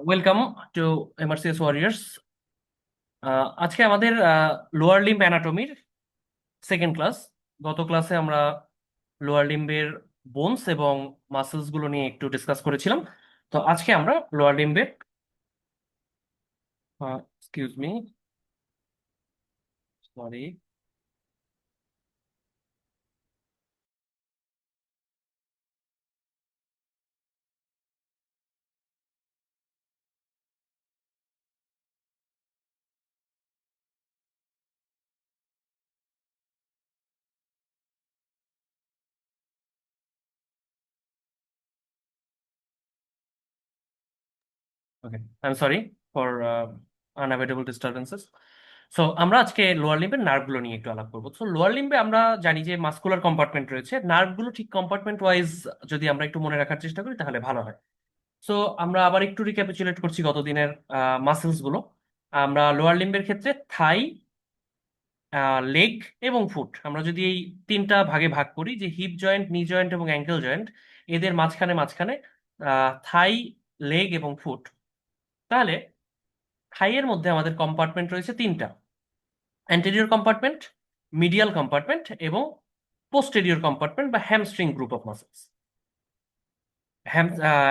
Welcome to MRCS warriors. আজকে আমাদের lower limb অ্যানাটমির সেকেন্ড ক্লাস। গত ক্লাসে আমরা লোয়ার লিম্বের বোনস এবং মাসেলস গুলো নিয়ে একটু ডিসকাস করেছিলাম। তো আজকে আমরা লোয়ার লিম্বের excuse me, sorry, okay, I am sorry for unavoidable disturbances. So আমরা আজকে লোয়ার লিম্বের নার্ভগুলো নিয়ে একটু আলাপ করবো। সো লোয়ার লিম্বে আমরা জানি যে মাস্কুলার কম্পার্টমেন্ট রয়েছে, নার্ভগুলো ঠিক কম্পার্টমেন্ট ওয়াইজ যদি আমরা একটু মনে রাখার চেষ্টা করি তাহলে ভালো হয়। সো আমরা আবার একটু রিক্যাপিচুলেট করছি গত দিনের মাসেলস গুলো। আমরা লোয়ার লিম্বের ক্ষেত্রে থাই, লেগ এবং ফুট, আমরা যদি এই তিনটা ভাগে ভাগ করি, যে হিপ জয়েন্ট, নি জয়েন্ট এবং অ্যাঙ্কেল জয়েন্ট, এদের মাঝখানে মাঝখানে থাই, লেগ এবং ফুট, তাহলে থাইয়ের মধ্যে আমাদের কম্পার্টমেন্ট রয়েছে তিনটা: অ্যান্টেরিয়র কম্পার্টমেন্ট, মিডিয়াল কম্পার্টমেন্ট এবং পোস্টেরিয়র কম্পার্টমেন্ট বা hamstring group of muscles.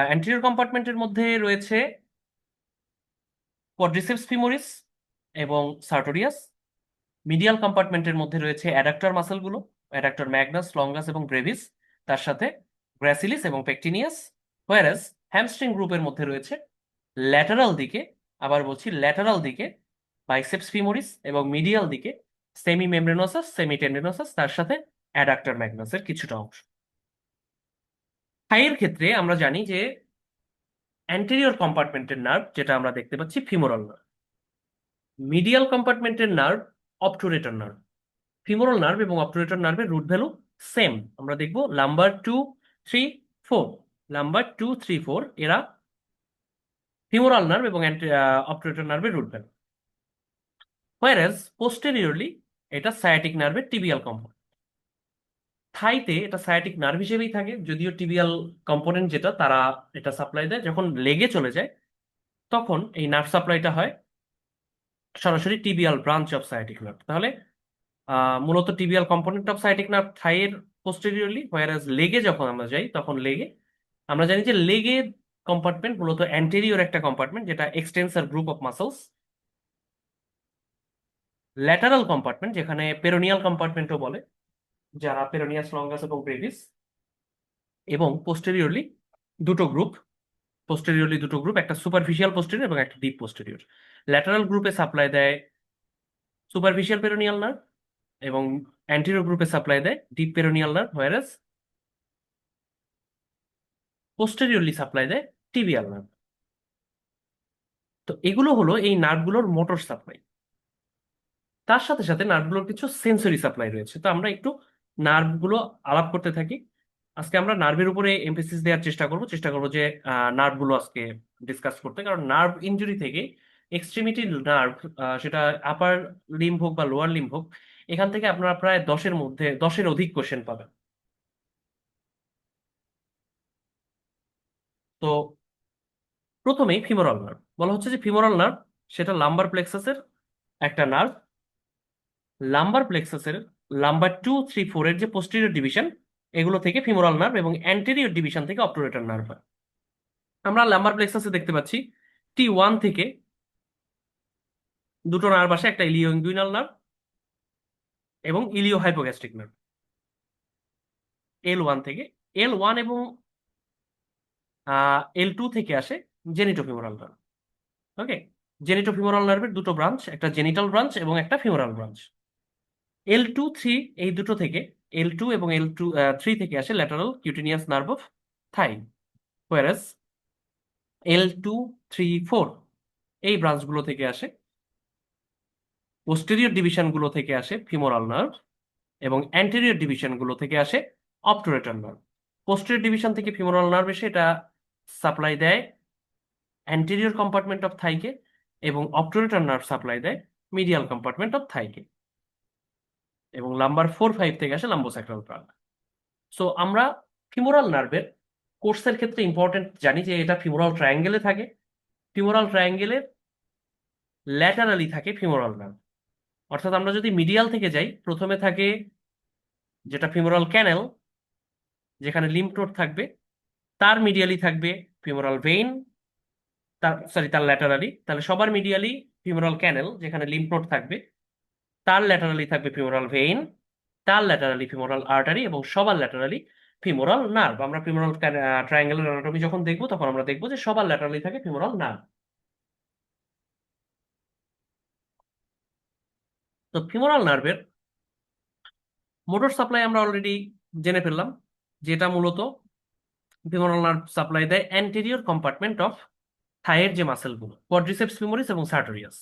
Anterior কম্পার্টমেন্টের মধ্যে রয়েছে কোয়াড্রিসেপস ফিমোরিস এবং সার্টোরিয়াস। মিডিয়াল কম্পার্টমেন্টের মধ্যে রয়েছে অ্যাডাক্টর মাসলগুলো, অ্যাডাক্টর ম্যাগনাস, লঙ্গাস এবং ব্রেভিস, তার সাথে গ্র্যাসিলিস এবং পেকটিনিয়াস। হোয়ারাস হ্যামস্ট্রিং গ্রুপের মধ্যে রয়েছে ল্যাটারাল দিকে, আবার বলছি ল্যাটারাল দিকে, বাইসেপস ফিমোরিস এবং মিডিয়াল দিকে সেমি মেমব্রেনোসাস, সেমি টেন্ডেনোসাস, তার সাথে অ্যাডাক্টর ম্যাগনাসের কিছুটা অংশ। থাইয়ের ক্ষেত্রে আমরা জানি যে অ্যান্টেরিয়র কম্পার্টমেন্টের নার্ভ যেটা আমরা দেখতে পাচ্ছি ফিমোরাল নার্ভ, মিডিয়াল কম্পার্টমেন্টের nerve obturator nerve. Femoral nerve এবং অবটুরেটর নার্ভের রুট ভ্যালু সেম। আমরা দেখব লাম্বার 2, 3, 4, লাম্বার 2, 3, 4 এরা ফিমোরাল নার্ভ এবং অবটুরেটর নার্ভের রুট ভ্যালু। হোয়ারাজ পোস্টেরিয়রলি এটা সায়াটিক নার্ভের টিবিয়াল কম্পোনেন্ট। থাইতে এটা সায়াটিক নার্ভ হিসেবেই থাকে, যদিও টিবিয়াল কম্পোনেন্ট যেটা তারা এটা সাপ্লাই দেয়, যখন লেগে চলে যায় তখন এই নার্ভ সাপ্লাইটা হয় সরাসরি tibial branch of sciatic nerve. তাহলে মূলত tibial component of sciatic nerve থাইয়ের পোস্টেরিয়রলি, হোয়ারাজ লেগে যখন আমরা যাই তখন লেগে, আমরা জানি যে লেগের কম্পার্টমেন্ট মূলত অ্যান্টেরিয়র একটা কম্পার্টমেন্ট যেটা extensor group of muscles. Lateral compartment যেখানে পেরোনিয়াল কম্পার্টমেন্টও বলে, যারা পেরোনিয়াস, লঙ্গাস এবং ব্রেভিস। এবং পোস্টেরিয়রলি দুটো গ্রুপ, পোস্টেরিয়রলি দুটো গ্রুপ, একটা সুপারফিশিয়াল পোস্টেরিয়র এবং একটা ডিপ পোস্টেরিয়র। ল্যাটারাল গ্রুপে সাপ্লাই দেয় সুপারফিশিয়াল পেরোনিয়াল নার্ভ এবং অ্যান্টেরিয়র গ্রুপে সাপ্লাই দেয় deep peroneal nerve, whereas posteriorly supply দেয় টিবিয়াল নার্ভ। তো এগুলো হলো এই নার্ভগুলোর মোটর সাপ্লাই। তার সাথে সাথে নার্ভগুলোর কিছু সেন্সরি সাপ্লাই রয়েছে। তো আমরা একটু নার্ভগুলো আলাপ করতে থাকি। আজকে আমরা নার্ভের উপরে এমফেসিস দেওয়ার চেষ্টা করবো যে নার্ভগুলো আজকে ডিসকাস করতে, কারণ নার্ভ ইনজুরি থেকে এক্সট্রিমিটি নার্ভ, সেটা আপার লিম্ব হোক বা লোয়ার লিম্ব হোক, এখান থেকে আপনারা প্রায় 10-এর অধিক কোশ্চেন পাবেন। তো প্রথমেই ফিমোরাল নার্ভ বলা হচ্ছে যে ফিমোরাল নার্ভ সেটা লাম্বার প্লেক্সাসের একটা নার্ভ। লাম্বার প্লেক্সাসের লাম্বার 2, 3, 4 এর যে পোস্টেরিয়র ডিভিশন, এগুলো থেকে ফিমোরাল নার্ভ এবং অ্যান্টেরিয়র ডিভিশন থেকে অবটুরেটর নার্ভ হয়। আমরা লাম্বার প্লেক্সাসে দেখতে পাচ্ছি T1 থেকে দুটো নার্ভ আসে, একটা ইলিও ইনগুইনাল নার্ভ এবং ইলিও হাইপোগ্যাস্ট্রিক নার্ভ। L1 থেকে, L1 এবং L2 থেকে আসে জেনিটোফিমোরাল নার্ভ। ওকে, জেনিটোফিমোরাল নার্ভের দুটো ব্রাঞ্চ, একটা জেনিটাল ব্রাঞ্চ এবং একটা ফিমোরাল ব্রাঞ্চ। L2, 3 এই দুটো থেকে, L2 এবং L3 থেকে আসে lateral cutaneous nerve of Thai. Whereas L2, 3, 4 এই ব্রাঞ্চগুলো থেকে আসে, পোস্টেরিয়র ডিভিশনগুলো থেকে আসে ফিমোরাল নার্ভ এবং অ্যান্টেরিয়র ডিভিশনগুলো থেকে আসে অবটুরেটর নার্ভ। পোস্টেরিয়র ডিভিশন থেকে ফিমোরাল নার্ভ এসে এটা সাপ্লাই দেয় অ্যান্টেরিয়র কম্পার্টমেন্ট অফ থাইকে এবং অবটুরেটর নার্ভ সাপ্লাই দেয় মিডিয়াল কম্পার্টমেন্ট অফ থাইকে, এবং লাম্বার 4, 5 থেকে আসে লাম্বোস্যাক্রাল ট্রাঙ্ক। সো আমরা ফিমোরাল নার্ভের কোর্সের ক্ষেত্রে ইম্পর্টেন্ট জানি যে এটা ফিমোরাল ট্রায়াঙ্গেলে থাকে। ফিমোরাল ট্রায়াঙ্গেলের ল্যাটারালি থাকে ফিমোরাল নার্ভ। অর্থাৎ আমরা যদি মিডিয়াল থেকে যাই, প্রথমে থাকে যেটা ফিমোরাল ক্যানেল, যেখানে লিম্ফ নোড থাকবে, তার মিডিয়ালি থাকবে ফিমোরাল ভেইন, তার ল্যাটারালি, তাহলে সবার মিডিয়ালি ফিমোরাল ক্যানেল যেখানে লিম্ফ নোড থাকবে, তার ল্যাটারালি থাকবে ফিমোরাল ভেইন, তার ল্যাটারালি ফিমোরাল আর্টারি, এবং সবার ল্যাটারালি ফিমোরাল নার্ভ। আমরা ফিমোরাল ট্রায়াঙ্গেলের অ্যানাটমি যখন দেখবো তখন আমরা দেখবো যে সবার ল্যাটারালি থাকে ফিমোরাল নার্ভ। তো ফিমোরাল নার্ভের মোটর সাপ্লাই আমরা অলরেডি জেনে ফেললাম, যেটা মূলত ফিমোরাল নার্ভ সাপ্লাই দেয় অ্যান্টেরিয়র কম্পার্টমেন্ট অফ থাইয়ের যে মাসেলগুলো, কোয়াড্রিসেপস ফিমোরিস এবং সার্টোরিয়াস,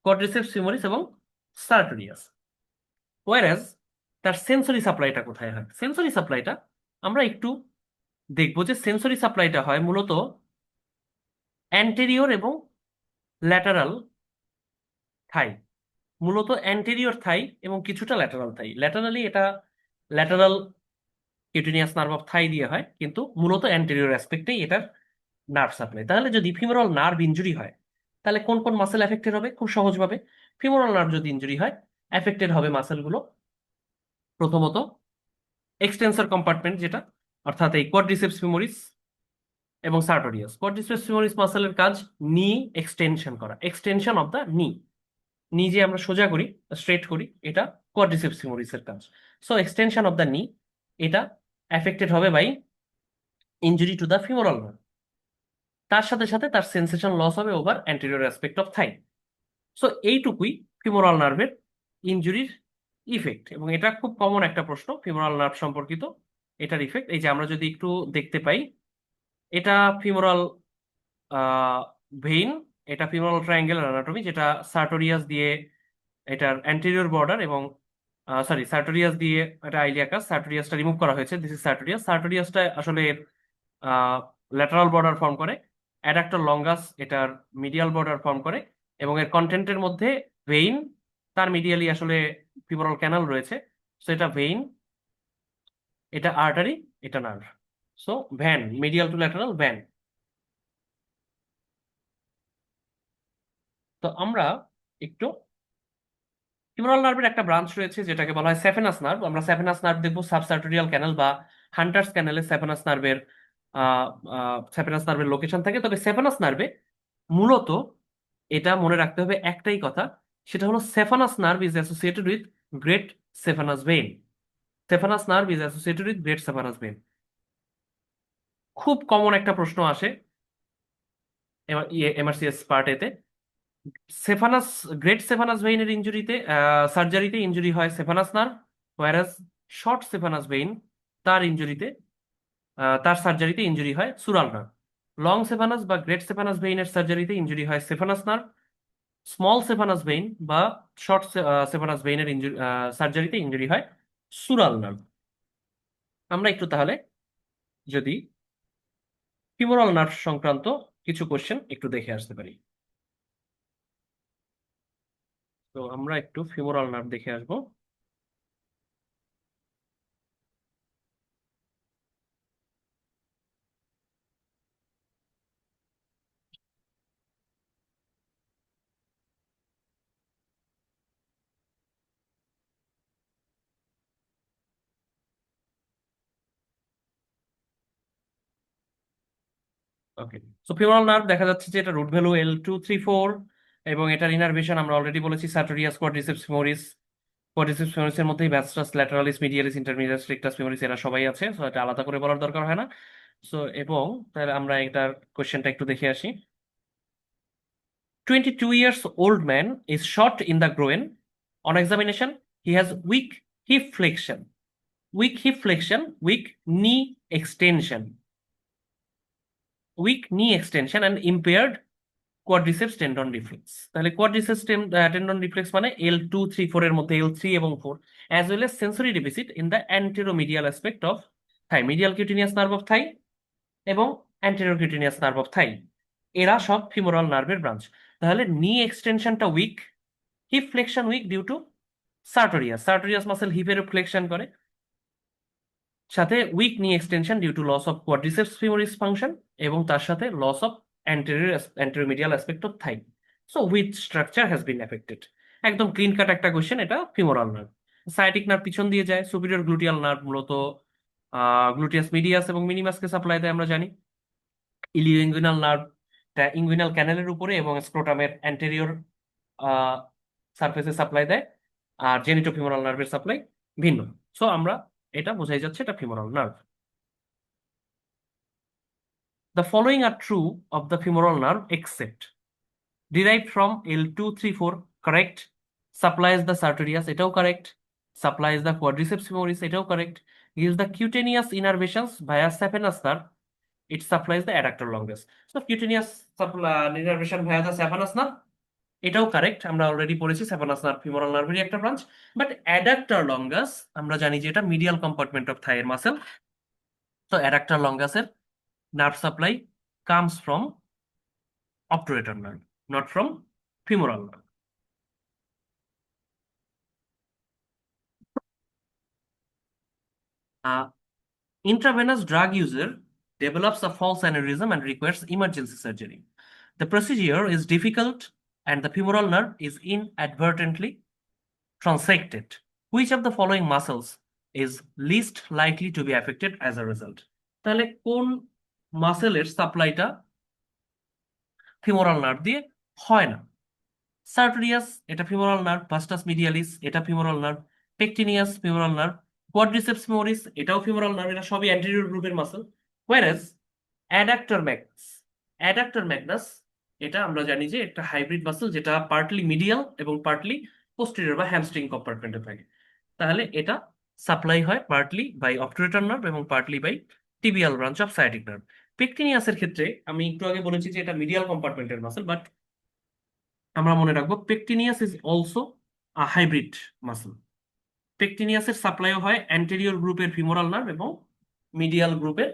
কোয়াড্রিসেপস ফিমোরিস এবং সার্টোরিয়াস। ওয়ারাজ তার সেন্সরি সাপ্লাইটা কোথায় হয়? সেন্সরি সাপ্লাইটা আমরা একটু দেখবো যে সেন্সরি সাপ্লাইটা হয় মূলত অ্যান্টেরিয়র এবং ল্যাটারাল থাই, মূলত অ্যান্টেরিয়র থাই এবং কিছুটা ল্যাটারাল থাই। ল্যাটারালি এটা ল্যাটারাল কিউটিনিয়াস নার্ভ অফ থাই দিয়ে হয়, কিন্তু মূলত অ্যান্টেরিয়র অ্যাসপেক্টেই এটার নার্ভ সাপ্লাই। তাহলে যদি ফিমোরাল নার্ভ ইনজুরি হয়, তাহলে কোন কোন মাসেল এফেক্টেড হবে? খুব সহজভাবে, ফিমোরাল নার্ভ যদি ইনজুরি হয়, এফেক্টেড হবে মাসেলগুলো প্রথমত এক্সটেন্সর কম্পার্টমেন্ট, যেটা অর্থাৎ এই কোয়াড্রিসেপস ফিমোরিস এবং সার্টোরিয়াস। কোয়াড্রিসেপস ফিমোরিস মাসেলের কাজ নি এক্সটেনশন করা, এক্সটেনশন অফ দ্য নি। নি যে আমরা সোজা করি, স্ট্রেট করি, এটা কোয়াড্রিসেপস ফিমোরিসের কাজ। সো এক্সটেনশন অফ দ্য নি, এটা এফেক্টেড হবে by injury to the femoral nerve. তার সাথে সাথে তার সেন্সেশন লস হবে over anterior aspect of thigh. So এইটুকুই ফিমোরাল নার্ভের ইনজুরির ইফেক্ট, এবং এটা খুব কমন একটা প্রশ্ন ফিমোরাল নার্ভ সম্পর্কিত। এটার ইফেক্ট এই যে আমরা যদি একটু দেখতে পাই, এটা ফিমোরাল ভেইন, এটা ফিমোরাল ট্রায়াঙ্গেল অ্যানাটমি, যেটা সার্টোরিয়াস দিয়ে এটার অ্যান্টেরিয়র বর্ডার, এবং সরি সার্টোরিয়াস দিয়ে এটা আইলিয়াকাস, সার্টোরিয়াসটা রিমুভ করা হয়েছে, দিস ইজ সার্টোরিয়াস। সার্টোরিয়াসটা আসলে ল্যাটারাল বর্ডার ফর্ম করে, অ্যাডাক্টর লঙ্গাস এটার মিডিয়াল বর্ডার ফর্ম করে, এবং এর কন্টেন্টের মধ্যে ভেইন, তার মিডিয়ালি আসলে ফিমোরাল ক্যানাল রয়েছে। সো এটা ভেইন, এটা আর্টারি, এটা nerve. So VAN, medial to lateral VAN. তো আমরা একটু ফিমোরাল নার্ভের একটা ব্রাঞ্চ রয়েছে যেটাকে বলা হয় স্যাফেনাস নার্ভ। আমরা স্যাফেনাস নার্ভ দেখবো সাবসার্টোরিয়াল ক্যানেল বা হান্টার্স ক্যানেলে স্যাফেনাস নার্ভের লোকেশন থাকে। তবে স্যাফেনাস নার্ভে মূলত এটা মনে রাখতে হবে একটাই কথা, সেটা হলো saphenous nerve is associated with great saphenous vein. Saphenous nerve is associated with great saphenous vein. খুব কমন একটা প্রশ্ন আসে এমআরসিএস পার্ট এতে। সেফানাস গ্রেট সেফানাস ভেইনের ইনজুরিতে, সার্জারিতে ইনজুরি হয় সেফানাস নার্ভ, ওয়ারাস শর্ট সেফানাস ভেইন, তার ইনজুরিতে তার সার্জারিতে ইনজুরি হয় সুরাল নার্ভ। লং সেফানাস বা গ্রেট সেফানাস ভেইনের সার্জারিতে ইনজুরি হয় সেফানাস নার্ভ। স্মল সেফানাস ভেইন বা শর্ট সেফানাস ভেইনের ইনজুরি সার্জারিতে ইনজুরি হয় সুরাল নার্ভ। আমরা একটু তাহলে যদি ফিমোরাল নার্ভ সংক্রান্ত কিছু কোশ্চেন একটু দেখে আসতে পারি। তো আমরা একটু ফিমোরাল নার্ভ দেখে আসবো। ওকে, সো ফিমোরাল নার্ভ দেখা যাচ্ছে যে এটা রুট ভ্যালু L234, এবং এটার ইনারভেশন আমরা অলরেডি বলেছি সার্টোরিয়াস, কোয়াড্রিসেপস ফিমোরিস। কোয়াড্রিসেপস ফিমোরিসের মধ্যেই ভ্যাস্টাস ল্যাটারালিস মিডিয়ালিস ইন্টারমিডিয়াস রেক্টাস ফিমোরিস এরা সবাই আছে, সো এটা আলাদা করে বলার দরকার হয় না। সো এবং তাহলে আমরা এটার কোশ্চেনটা একটু দেখে আসি। 22 years old man is shot in the groin. On examination, he has weak hip flexion, weak knee extension, and impaired quadriceps tendon reflex. তাহলে কোয়াড্রিসেপস টেন্ডন রিফ্লেক্স মানে L234 এর মধ্যে L3 এবং 4, as well as sensory deficit in the anteromedial aspect of thigh, medial cutaneous nerve of thigh এবং anterior cutaneous nerve of thigh, এরা সব femoral নার্ভের branch. তাহলে নি এক্সটেনশনটা weak, hip flexion weak due to sartorius, sartorius muscle হিপের flexion করে, সাথে weak knee extension due to loss of quadriceps femoris function, এবং তার সাথে loss of anteromedial aspect of thigh. So which structure has been affected? একদম clean cut একটা question, এটা femoral nerve. Sciatic nerve পিছন দিয়ে যায়, সুপিরিয়র গ্লুটিয়াল নার্ভ মূলত গ্লুটিয়াস মিডিয়াস এবং মিনিমাসকে সাপ্লাই দেয় আমরা জানি। ইলিওইঙ্গুইনাল নার্ভটা ইঙ্গুইনাল ক্যানেলের উপরে এবং স্ক্রোটামের অ্যান্টেরিয়র সারফেসে সাপ্লাই দেয়। আর জেনিটোফিমোরাল নার্ভের সাপ্লাই ভিন্ন। সো আমরা এটা বোঝাই যাচ্ছে এটা femoral nerve. The following are true of the femoral nerve except derived from L234, correct. Supplies the sartorius, এটাও correct. Supplies the quadriceps femoris, এটাও correct. Gives the cutaneous innervations via saphenous nerve. It supplies the adductor longus. So cutaneous innervation via the saphenous nerve, এটাও correct. আমরা already পড়েছি স্যাপানাস nerve femoral নার্ভেরই একটা branch. But adductor longus আমরা জানি যে এটা medial compartment of থাইয়ের muscle. তো অ্যাডাক্টর লঙ্গাসের nerve supply comes from obturator nerve, not from femoral nerve. Intravenous drug user develops a false aneurysm and requires emergency surgery. The procedure is difficult and the femoral nerve is inadvertently transected. Which of the following muscles is least likely to be affected as a result? তাহলে কোন মাসেলের সাপ্লাইটা femoral nerve দিয়ে হয় না? Sartorius, এটা femoral nerve. Vastus medialis, এটা femoral nerve. Pectineus, femoral nerve. Quadriceps femoris, এটাও femoral nerve. এটা সবই অ্যান্টেরিয়র গ্রুপের muscle. Whereas adductor magnus, adductor magnus এটা আমরা জানি যে একটা হাইব্রিড মাসল, যেটা পার্টলি মিডিয়াল এবং পার্টলি পোস্টেরিয়র বা হ্যামস্ট্রিং কম্পার্টমেন্টে থাকে। তাহলে এটা সাপ্লাই হয় পার্টলি বাই অবটুরেটর নার্ভ এবং partly by tibial branch of sciatic nerve. পেকটিনিয়াসের ক্ষেত্রে আমি একটু আগে বলেছি যে এটা মিডিয়াল কম্পার্টমেন্টের মাসল, বাট আমরা মনে রাখবো pectineus is also a hybrid muscle. পেকটিনিয়াসের সাপ্লাইও হয় অ্যান্টেরিয়র গ্রুপের ফিমোরাল নার্ভ এবং মিডিয়াল গ্রুপের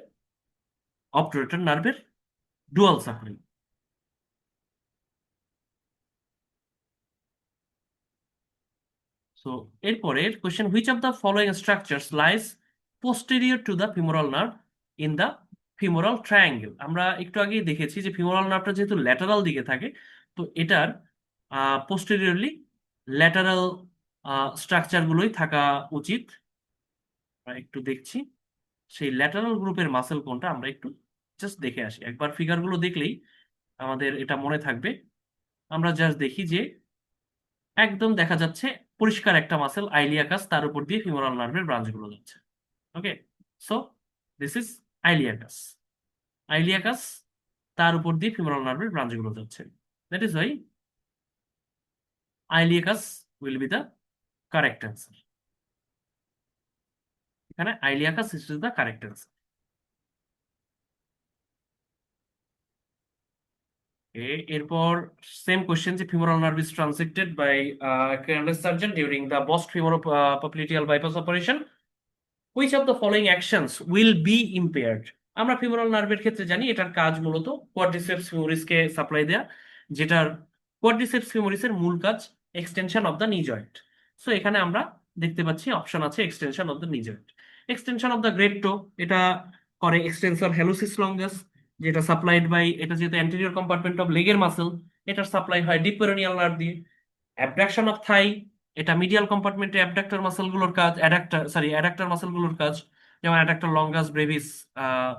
অবটুরেটর নার্ভের ডুয়াল সাপ্লাই। সো এরপরে question, which of the following structures lies posterior two the femoral nerve in the femoral triangle? আমরা একটু আগেই দেখেছি যে ফিমোরাল নার্ভটা যেহেতু ল্যাটারাল দিকে থাকে, তো এটার পোস্টেরিয়রলি ল্যাটারাল স্ট্রাকচারগুলোই থাকা উচিত। আমরা একটু দেখছি সেই ল্যাটারাল গ্রুপের মাসেল কোনটা, আমরা একটু জাস্ট দেখে আসি। একবার ফিগারগুলো দেখলেই আমাদের এটা মনে থাকবে। আমরা জাস্ট দেখি যে একদম দেখা যাচ্ছে পরিষ্কার একটা মাসেল আইলিয়াকাস, তার উপর দিয়ে ফিমোরাল নার্ভের ব্রাঞ্চগুলো যাচ্ছে। Okay, so this is iliacus. Iliacus, তার উপর দিয়ে ফিমোরাল নার্ভের ব্রাঞ্চগুলো যাচ্ছে। That is why iliacus will be the correct answer. এখানে iliacus is the correct answer. এরপর সেম কোশ্চেন, যে femoral nerve is transected by careless surgeon during the Bosc femoropoppliteal bypass operation. Which of the following actions will be impaired? আমরা femoral নার্ভের ক্ষেত্রে জানি এটার কাজ মূলত কোয়াড্রিসেপস ফিমোরিসকে সাপ্লাই দেয়া, যেটার কোয়াড্রিসেপস ফিমোরিসের মূল কাজ extension of the knee joint. So এখানে আমরা দেখতে পাচ্ছি অপশন আছে extension of the knee joint. Extension of the great toe, এটা করে এক্সটেন্সর হ্যালোসিস লঙ্গাস, যেটা সাপ্লাইড বাই, এটা যেহেতু অ্যান্টেরিয়র কম্পার্টমেন্ট অফ লেগের মাসেল, এটার সাপ্লাই হয় ডিপ পেরোনিয়াল নার্ভ দিয়ে। অ্যাবডাকশন অফ থাই, এটা মিডিয়াল কম্পার্টমেন্টে অ্যাবডাক্টর মাসেলগুলোর কাজ, অ্যাডাক্টর মাসেলগুলোর কাজ, যেমন অ্যাডাক্টর লঙ্গাস, ব্রেভিস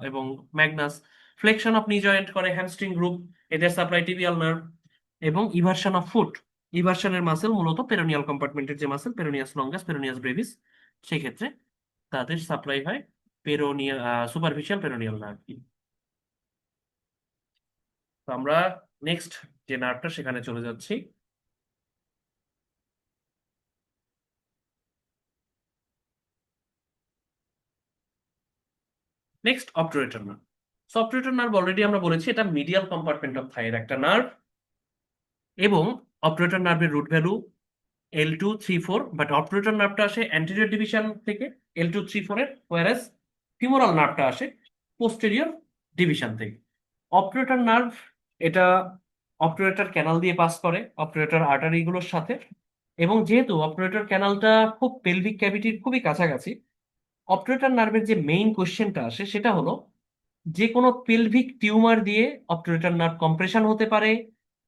এবং Magnus. Flexion of knee joint করে হ্যামস্ট্রিং গ্রুপ, এদের সাপ্লাই টিবিয়াল নার্ভ। এবং ইভার্সন অফ ফুট, ইভার্সনের মাসেল মূলত পেরোনিয়াল কম্পার্টমেন্টের যে মাসেল পেরোনিয়াস লঙ্গাস, পেরোনিয়াস ব্রেভিস, সেই ক্ষেত্রে তাদের সাপ্লাই হয় পেরোনিয়াল সুপারফিশিয়াল পেরোনিয়াল নার্ভ। তো আমরা নেক্সট যে নার্ভটা সেখানে চলে যাচ্ছি। Next obturator nerve. So obturator nerve already আমরা বলেছি এটা মিডিয়াল কম্পার্টমেন্ট অফ থাইয়ের একটা নার্ভ, এবং অবটুরেটর নার্ভের রুট ভ্যালু L234, বাট অবটুরেটর নার্ভটা আসে অ্যান্টেরিয়র ডিভিশন থেকে L234 এর, ওয়ারাস ফিমোরাল নার্ভটা আসে পোস্টেরিয়র ডিভিশন থেকে। অবটুরেটর নার্ভ এটা অবটুরেটর ক্যানাল দিয়ে পাস করে অবটুরেটর আর্টারিগুলোর সাথে, এবং যেহেতু অবটুরেটর ক্যানালটা খুব পেলভিক ক্যাভিটির খুবই কাছাকাছি, অবটুরেটর নার্ভের যে মেইন কোশ্চেনটা আসে সেটা হলো যে কোনো পেলভিক টিউমার দিয়ে অবটুরেটর নার্ভ কম্প্রেশন হতে পারে,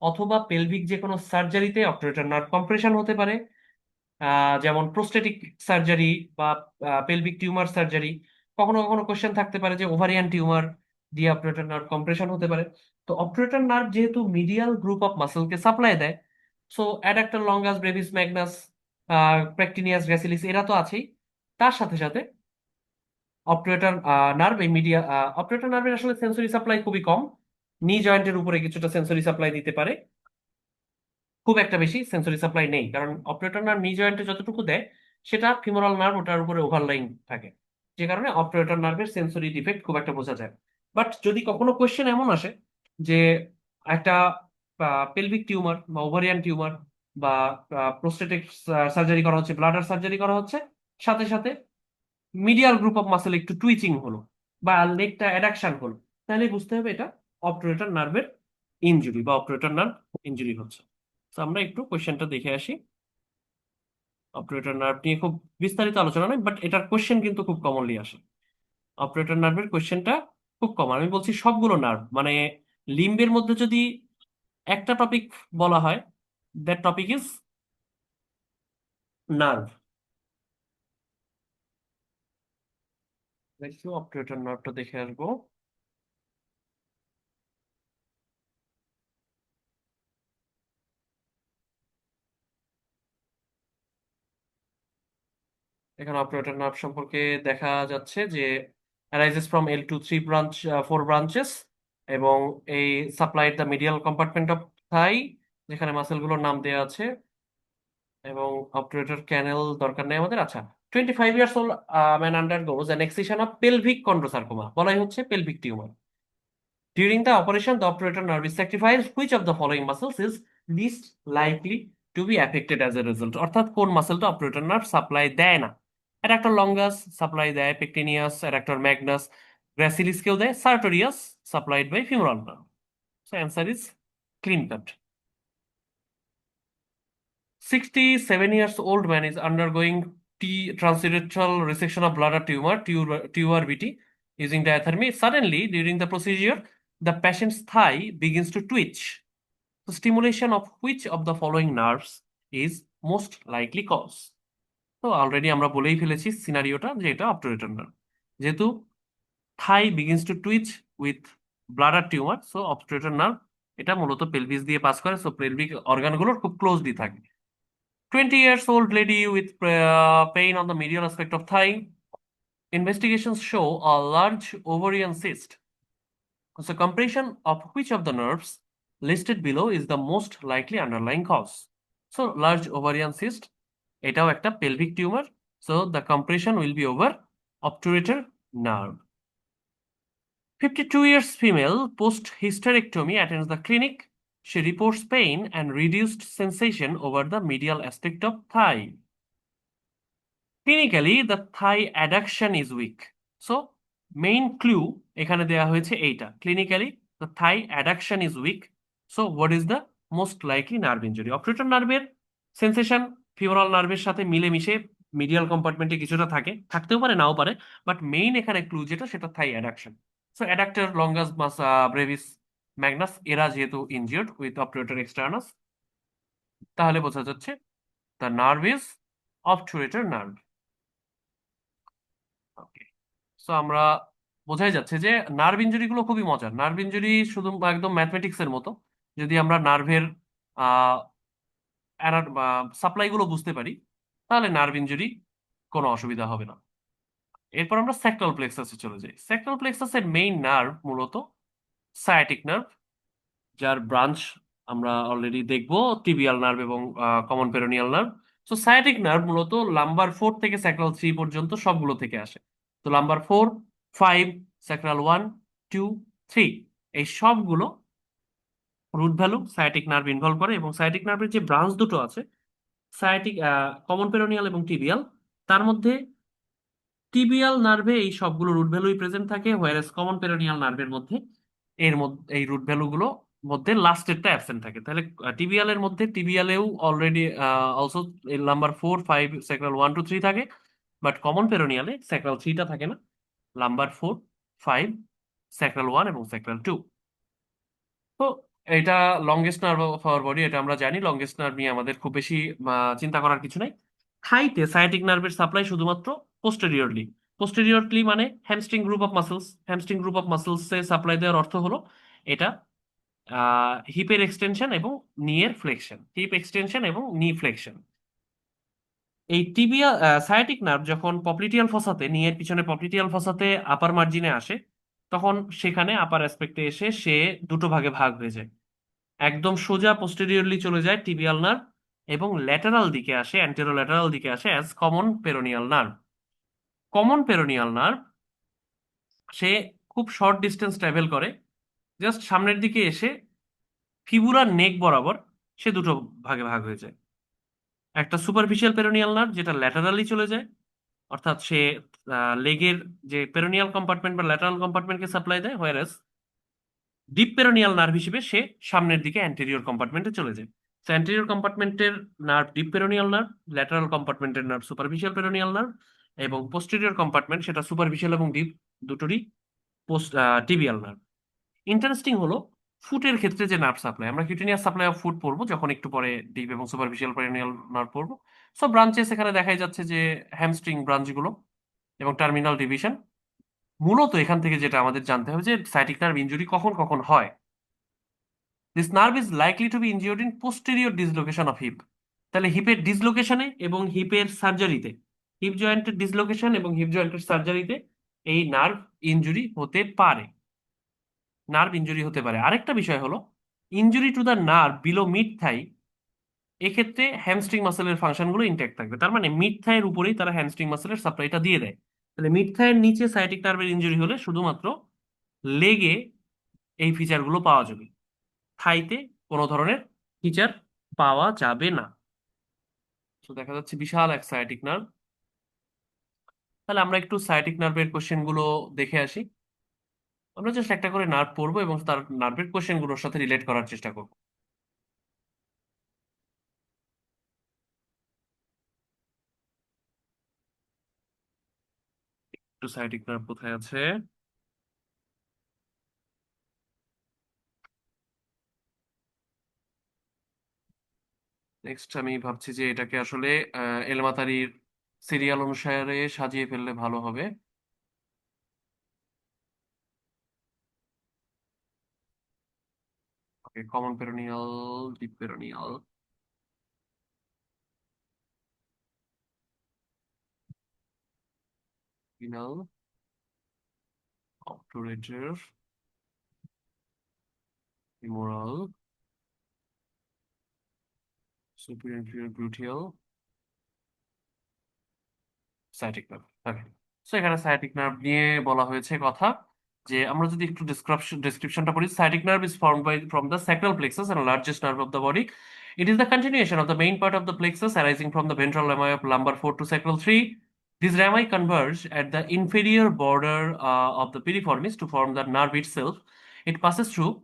অথবা পেলভিক যে কোনো সার্জারিতে অবটুরেটর নার্ভ কম্প্রেশন হতে পারে, যেমন প্রোস্টেটিক সার্জারি বা পেলভিক টিউমার সার্জারি। কখনো কখনো কোশ্চেন থাকতে পারে যে ওভারিয়ান টিউমার দিয়ে অবটুরেটর নার্ভ কম্প্রেশন হতে পারে। তো অবটুরেটর নার্ভ যেহেতু মিডিয়াল গ্রুপ অফ মাসেলকে সাপ্লাই দেয়, so adductor longus, brevis magnus, pectineus gracilis এরা তো আছেই। তার সাথে সাথে অপরেটর নার্ভ, এই মিডিয়া অপরেটর নার্ভের আসলে সেন্সরি সাপ্লাই খুবই কম। নি জয়েন্টের উপরে কিছুটা সেন্সরি সাপ্লাই দিতে পারে, খুব একটা বেশি সেন্সরি সাপ্লাই নেই, কারণ অপারেটর নার্ভ নি জয়েন্টে যতটুকু দেয় সেটা ফিমোরাল নার্ভ ওটার উপরে ওভারলাইন থাকে, যে কারণে অপারেটর নার্ভের সেন্সরি ডিফেক্ট খুব একটা বোঝা যায় না। বাট যদি কখনো কোয়েশ্চেন এমন আসে যে একটা পেলভিক টিউমার বা ওভারিয়ান টিউমার বা প্রোস্টেটিক সার্জারি করা হচ্ছে, ব্লাডার সার্জারি করা হচ্ছে, সাথে সাথে মিডিয়াল গ্রুপ অফ মাসেল একটু টুইচিং হলো বা লেগটা অ্যাডাকশন হলো, তাহলে বুঝতে হবে এটা অপারেটর নার্ভের ইনজুরি বা অপারেটর নার্ভ ইনজুরি হচ্ছে। তো আমরা একটু কোশ্চেনটা দেখে আসি। অপারেটর নার্ভ নিয়ে খুব বিস্তারিত আলোচনা নয়, বাট এটার কোশ্চেন কিন্তু খুব কমনলি আসে। অপারেটর নার্ভের কোশ্চেনটা খুব কমন, আমি বলছি সবগুলো নার্ভ, মানে লিম্বের মধ্যে যদি একটা টপিক বলা হয়, দ্যাট টপিক ইজ নার্ভ। দেখি অপারেটর নার্ভটা দেখে আসবো। এখানে অপারেটর নার্ভ সম্পর্কে দেখা যাচ্ছে যে arises from L two three branch, four branches, এবং এই supplied the medial compartment of thigh, যেখানে মাসেলগুলোর নাম দেওয়া আছে। এবং অপারেটর ক্যানেল দরকার নেই আমাদের। আচ্ছা, 25 years old man undergoes an excision of pelvic chondrosarcoma, বলাই হচ্ছে pelvic tumour. During the operation, the operator nerve is sacrificed. Which of the following muscles is least likely to be affected as a result? অর্থাৎ কোন মাসেলটা operator nerve supply দেয় না? Adductor longus supply দেয়, পেকটিনিয়াস, adductor Magnus, gracilis কেও দেয়, sartorius supplied by femoral nerve. So answer is clean cut. 67 years old man is undergoing transurethral resection of bladder tumor, TURBT, using diathermy. Suddenly, during the procedure, the patient's thigh begins to twitch. The stimulation of which of the following nerves is most likely cause? তো already আমরা বলেই ফেলেছি সিনারিওটা যে এটা obturator nerve, যেহেতু thigh begins to twitch with bladder tumour, so obturator nerve এটা মূলত পেলভিস দিয়ে পাস করে, সো পেলভিক অর্গানগুলোর খুব ক্লোজলি থাকে। 20 years old lady with pain on the medial aspect of thigh. Investigations show a large ovarian cyst. So, compression of which of the nerves listed below is the most likely underlying cause? So, large ovarian cyst, এটাও একটা pelvic tumor. So, the compression will be over obturator nerve. 52 years female post hysterectomy attends the clinic. She reports pain and reduced sensation over the medial aspect of thigh. Clinically the Thai addiction is weak. So main clue এখানে দেওয়া হয়েছে এইটা, clinically the Thai addiction is weak. So what is the most likely nerve injury? Operator নার্ভের sensation femoral নার্ভের সাথে মিলেমিশে medial কম্পার্টমেন্টে কিছুটা থাকে, থাকতেও পারে নাও পারে, বাট মেইন এখানে ক্লু যেটা সেটা thigh adduction. So adductor longus mass, brevis magnus এরা যেহেতু ইনজিওর্ড উইথ অপারেটর এক্সটার্নাস, তাহলে বোঝা যাচ্ছে the nerve is obturator nerve. Okay, so আমরা বোঝাই যাচ্ছে যে নার্ভ ইনজুরি গুলো খুবই মজার। নার্ভ ইনজুরি শুধু একদম ম্যাথমেটিক্স এর মতো, যদি আমরা নার্ভের সাপ্লাই গুলো বুঝতে পারি তাহলে নার্ভ ইনজুরি কোনো অসুবিধা হবে না। এরপর আমরা স্যাক্রাল প্লেক্সাসে চলে যাই। স্যাক্রাল প্লেক্সাসের মেইন নার্ভ মূলত সায়াটিক নার্ভ, যার ব্রাঞ্চ আমরা অলরেডি দেখবো টিবিয়াল নার্ভ এবং কমন পেরোনিয়াল নার্ভ। তো সায়াটিক নার্ভ মূলত লাম্বার 4 থেকে স্যাক্রাল 3 পর্যন্ত সবগুলো থেকে আসে। তো লাম্বার 4, 5, স্যাক্রাল 1, 2, 3 এই সবগুলো root value sciatic nerve involve করে, এবং সায়াটিক নার্ভের যে ব্রাঞ্চ দুটো আছে, সায়াটিক কমন পেরোনিয়াল এবং টিবিয়াল, তার মধ্যে টিবিয়াল নার্ভে এই সবগুলো রুট ভ্যালুই প্রেজেন্ট থাকে, হোয়ারেস কমন পেরোনিয়াল নার্ভের মধ্যে এর মধ্যে এই রুট ভ্যালুগুলো মধ্যে লাস্টেরটা অ্যাবসেন্ট থাকে। তাহলে টিবিয়াল এর মধ্যে টিবিয়ালেও অলরেডি অলসো নাম্বার 4, 5, স্যাক্রাল 1, 2, 3 থাকে, বাট কমন পেরোনিয়ালে স্যাক্রাল 3টা থাকে না, লাম্বার 4, 5, স্যাক্রাল 1 এবং স্যাক্রাল 2। তো এটা longest nerve of our body, এটা আমরা জানি। লংগেস্ট নার্ভ নিয়ে আমাদের খুব বেশি চিন্তা করার কিছু নাই। থাইতে সায়াটিক নার্ভের সাপ্লাই শুধুমাত্র পোস্টেরিয়রলি। পোস্টেরিয়রলি মানে hamstring group of muscles. Hamstring group of muscles A supply দেওয়ার অর্থ হলো এটা হিপের এক্সটেনশন এবং নিয়ের ফ্লেকশন, হিপ এক্সটেনশন এবং নি ফ্লেকশন। এই টিবিয়া সায়াটিক নার্ভ যখন পপ্লিটিয়াল ফসাতে, নিয়ের পিছনে পপ্লিটিয়াল ফসাতে আপার মার্জিনে আসে, তখন সেখানে আপার অ্যাসপেক্টে এসে সে দুটো ভাগে ভাগ হয়ে যায়। একদম সোজা পোস্টেরিয়রলি চলে যায় টিবিয়াল নার্ভ, এবং ল্যাটারাল দিকে আসে, অ্যান্টেরো ল্যাটারাল দিকে আসে as common peroneal nerve. Common peroneal nerve সে খুব শর্ট ডিস্টেন্স ট্রাভেল করে, জাস্ট সামনের দিকে এসে ফিবুলার নেক বরাবর সে দুটো ভাগে ভাগ হয়ে যায়। একটা সুপারফিশিয়াল পেরোনিয়াল নার্ভ যেটা ল্যাটারালি চলে যায়, অর্থাৎ সে লেগের যে পেরোনিয়াল কম্পার্টমেন্ট বা ল্যাটারাল কম্পার্টমেন্টকে সাপ্লাই দেয়, হোয়ারাস ডিপ পেরোনিয়াল নার্ভ হিসেবে সে সামনের দিকে অ্যান্টেরিয়র কম্পার্টমেন্টে চলে যায়। তো অ্যান্টেরিয়র কম্পার্টমেন্টের nerve deep peroneal nerve, lateral কম্পার্টমেন্টের নার্ভ সুপারফিশিয়াল পেরোনিয়াল নার্ভ, এবং পোস্টেরিয়র কম্পার্টমেন্ট সেটা সুপারফিশিয়াল এবং ডিপ দুটোরই পোস্ট টিবিয়াল নার্ভ। ইন্টারেস্টিং হলো ফুটের ক্ষেত্রে যে নার্ভ সাপ্লাই, আমরা কিউটেনিয়াস সাপ্লাই অফ ফুট পড়বো যখন একটু পরে, ডিপ এবং সুপারফিশিয়াল পেরোনিয়াল নার্ভ পড়বো। সব ব্রাঞ্চেস এখানে দেখাই যাচ্ছে যে হ্যামস্ট্রিং ব্রাঞ্চগুলো এবং টার্মিনাল ডিভিশন। মূলত এখান থেকে যেটা আমাদের জানতে হবে যে সাইটিক নার্ভ ইনজুরি কখন কখন হয়। This nerve is likely to be injured in posterior dislocation of hip. তাহলে হিপের ডিসলোকেশনে এবং হিপের সার্জারিতে, হিপ জয়েন্টের ডিসলোকেশন এবং হিপ জয়েন্টের সার্জারিতে এই নার্ভ ইনজুরি হতে পারে। নার্ভ ইনজুরি হতে পারে। আরেকটা বিষয় হলো injury to the nerve below mid thigh. এক্ষেত্রে হ্যামস্ট্রিং মাসেলের ফাংশনগুলো ইনট্যাক্ট থাকবে, তার মানে মিড থাইয়ের উপরেই তারা হ্যামস্ট্রিং মাসেলের সাপ্লাইটা দিয়ে দেয়। তাহলে মিড থাইয়ের নিচে সায়াটিক নার্ভের ইনজুরি হলে শুধুমাত্র লেগে এই ফিচারগুলো পাওয়া যাবে, থাইতে কোনো ধরনের ফিচার পাওয়া যাবে না। তো দেখা যাচ্ছে বিশাল এক সায়াটিক নার্ভ। তাহলে আমরা একটু সায়াটিক নার্ভের কোশ্চেন গুলো দেখে আসি। আমরা জাস্ট একটা করে নার্ভ পড়বো এবং তার নার্ভের কোশ্চেন গুলোর সাথে রিলেট করার চেষ্টা করবো। একটু সায়াটিক নার্ভ কোথায় আছে। নেক্সট আমি ভাবছি যে এটাকে আসলে এলমাতারির সিরিয়াল অনুসারে সাজিয়ে ফেললে ভালো হবে। Okay, common peroneal, deep peroneal, final, obturator, femoral, superior inferior gluteal, sciatic nerve. Okay, so এখানে সায়াটিক নার্ভ নিয়ে বলা হয়েছে কথা। যে আমরা যদি একটু ডেসক্রিপশনটা পড়ি, sciatic nerve is formed by from the sacral plexus and largest nerve of the body. It is the continuation of the main part of the plexus arising from the ventral rami of lumbar 4 to sacral 3. These rami converge at the inferior border of the piriformis to form the nerve itself. It passes through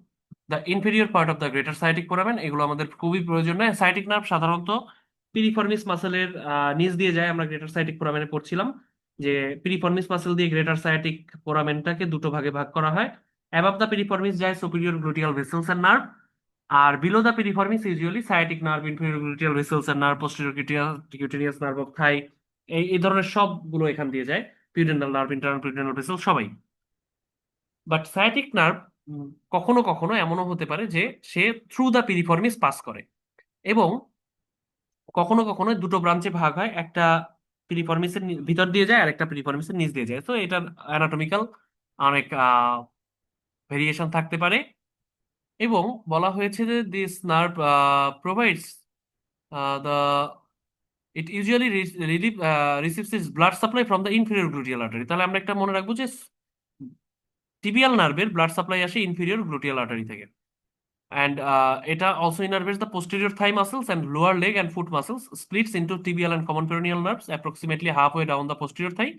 the inferior part of the greater sciatic foramen. এগুলো আমাদের খুবই প্রয়োজন নয়। Sciatic nerve সাধারণত piriformis মাসেলের নিচ দিয়ে যায়। আমরা গ্রেটার সায়াটিক ফোরামেনে পড়ছিলাম যে পিরিফর্মিস মাসেল দিয়ে গ্রেটার সায়াটিক ফোরামেনটাকে দুটো ভাগে ভাগ করা হয়। অ্যাবাভ দ্য পিরিফর্মিস যায় superior gluteal vessels and nerve, আর below the piriformis usually sciatic nerve, inferior gluteal vessels and nerve, posterior cutaneous nerve of thigh, এই ধরনের সবগুলো এখান দিয়ে যায়। Pudendal nerve, internal pudendal vessel সবাই। বাট সায়াটিক নার্ভ কখনো কখনো এমনও হতে পারে যে সে থ্রু দ্য পিরিফর্মিস পাস করে, এবং কখনো কখনো দুটো ব্রাঞ্চে ভাগ হয়, একটা পিরিফর্মিসের ভিতর দিয়ে যায় আর একটা পিরিফর্মিসের নিচ দিয়ে যায়। তো এটার অ্যানাটমিক্যাল অনেক ভেরিয়েশন থাকতে পারে। এবং বলা হয়েছে যে this nerve provides the it usually receives it's blood supply from the inferior gluteal artery. তাহলে আমরা একটা মনে রাখবো যে টিবিয়াল নার্ভের ব্লাড সাপ্লাই আসে ইনফিরিয়র গ্লুটিয়াল আর্টারি থেকে। And it also innervates the posterior thigh muscles and lower leg and foot muscles, splits into tibial and common peroneal nerves approximately halfway down the posterior thigh.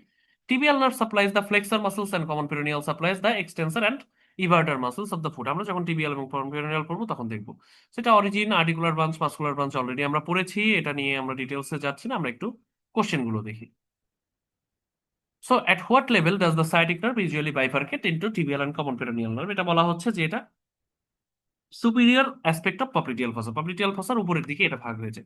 Tibial nerve supplies the flexor muscles and common peroneal supplies the extensor and everter muscles of the foot. আমরা যখন tibial এবং common peroneal পড়বো তখন দেখবো। সেটা origin, articular branch, muscular branch already আমরা পড়েছি, এটা নিয়ে আমরা ডিটেলসে যাচ্ছি না। আমরা একটু কোশ্চেন গুলো দেখি। So at what level does the sciatic nerve usually bifurcate into tibial and common peroneal nerve? এটা বলা হচ্ছে যে এটা সুপিরিয়র অ্যাসপেক্ট অফ পপ্লিটিয়াল ফসা, পপ্লিটিয়াল ফসার উপরের দিকে এটা ভাগ হয়েছে।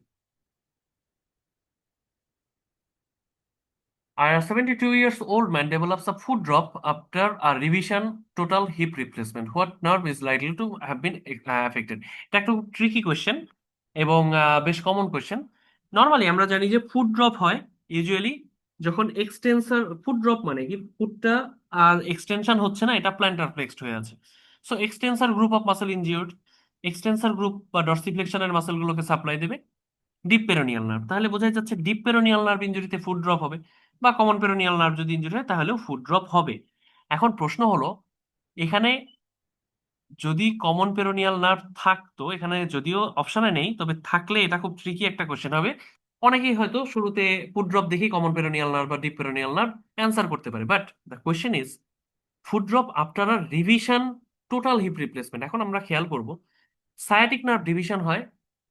A 72 years old man develops a foot drop after a revision total hip replacement. What nerve is likely to have been affected? এটা একটু ট্রিকি কোয়েশ্চেন এবং বেশ কমন কোয়েশ্চেন। নর্মালি আমরা জানি যে ফুট ড্রপ হয় ইউজুয়ালি যখন এক্সটেন্সর, ফুট ড্রপ মানে কি, ফুটটা আর এক্সটেনশন হচ্ছে না, এটা প্ল্যান্টার ফ্লেক্সড হয়ে আছে। So extensor group of muscle injured, extensor group বা ডর্সিফ্লেকশনের মাসেলগুলোকে সাপ্লাই দেবে ডিপ পেরোনিয়াল নার্ভ। তাহলে বোঝাই যাচ্ছে ডিপ পেরোনিয়াল নার্ভ ইনজুরিতে ফুট ড্রপ হবে, বা কমন পেরোনিয়াল নার্ভ যদি ইনজুরি হয় তাহলেও ফুট ড্রপ হবে। এখন প্রশ্ন হলো, এখানে যদি কমন পেরোনিয়াল নার্ভ থাকতো, এখানে যদিও অপশনে নেই, তবে থাকলে এটা খুব ট্রিকি একটা কোশ্চেন হবে। অনেকেই হয়তো শুরুতে ফুট ড্রপ দেখেই কমন পেরোনিয়াল নার্ভ বা ডিপ পেরোনিয়াল নার্ভ অ্যান্সার করতে পারে, but the question is foot drop after a revision total hip replacement. এখন আমরা খেয়াল করব সায়াটিক নার্ভ ডিভিশন হয়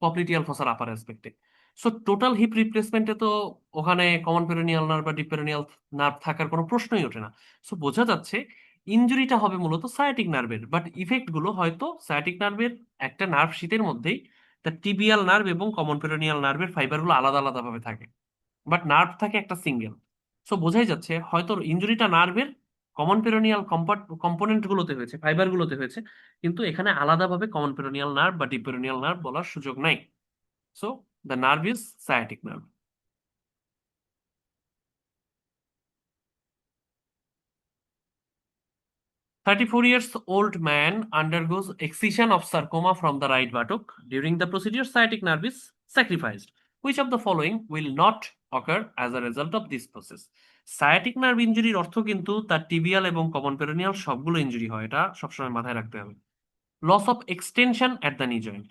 পপ্লিটিয়াল ফসার আপার অ্যাসপেক্টে। সো টোটাল হিপ রিপ্লেসমেন্টে তো ওখানে কমন পেরোনিয়াল নার্ভ বা ডিপ পেরোনিয়াল নার্ভ থাকার কোনো প্রশ্নই ওঠে না। সো বোঝা যাচ্ছে ইনজুরিটা হবে মূলত সায়াটিক নার্ভের, বাট ইফেক্ট গুলো হয়তো সায়াটিক নার্ভের একটা নার্ভ শীটের মধ্যেই তার টিবিয়াল নার্ভ এবং কমন পেরোনিয়াল নার্ভের ফাইবারগুলো আলাদা আলাদা ভাবে থাকে, বাট নার্ভ থাকে একটা সিঙ্গেল। সো বোঝাই যাচ্ছে হয়তো ইনজুরিটা নার্ভের কমন পেরোনিয়াল কম্পোনেন্ট গুলোতে হয়েছে, ফাইবার গুলোতে হয়েছে, কিন্তু এখানে আলাদাভাবে কমন পেরোনিয়াল নার্ভ বা ডিপ পেরোনিয়াল নার্ভ বলার সুযোগ নাই। So the nerve is sciatic nerve. 34 years old man undergoes excision of sarcoma from the right buttock. During the procedure, sciatic nerve is sacrificed. Which of the following will not occur as a result of this process? Sciatic nerve ইনজুরির অর্থ কিন্তু তার tibial এবং common peroneal সবগুলো injury হয়, এটা সবসময় মাথায় রাখতে হবে। Loss of extension at the knee joint,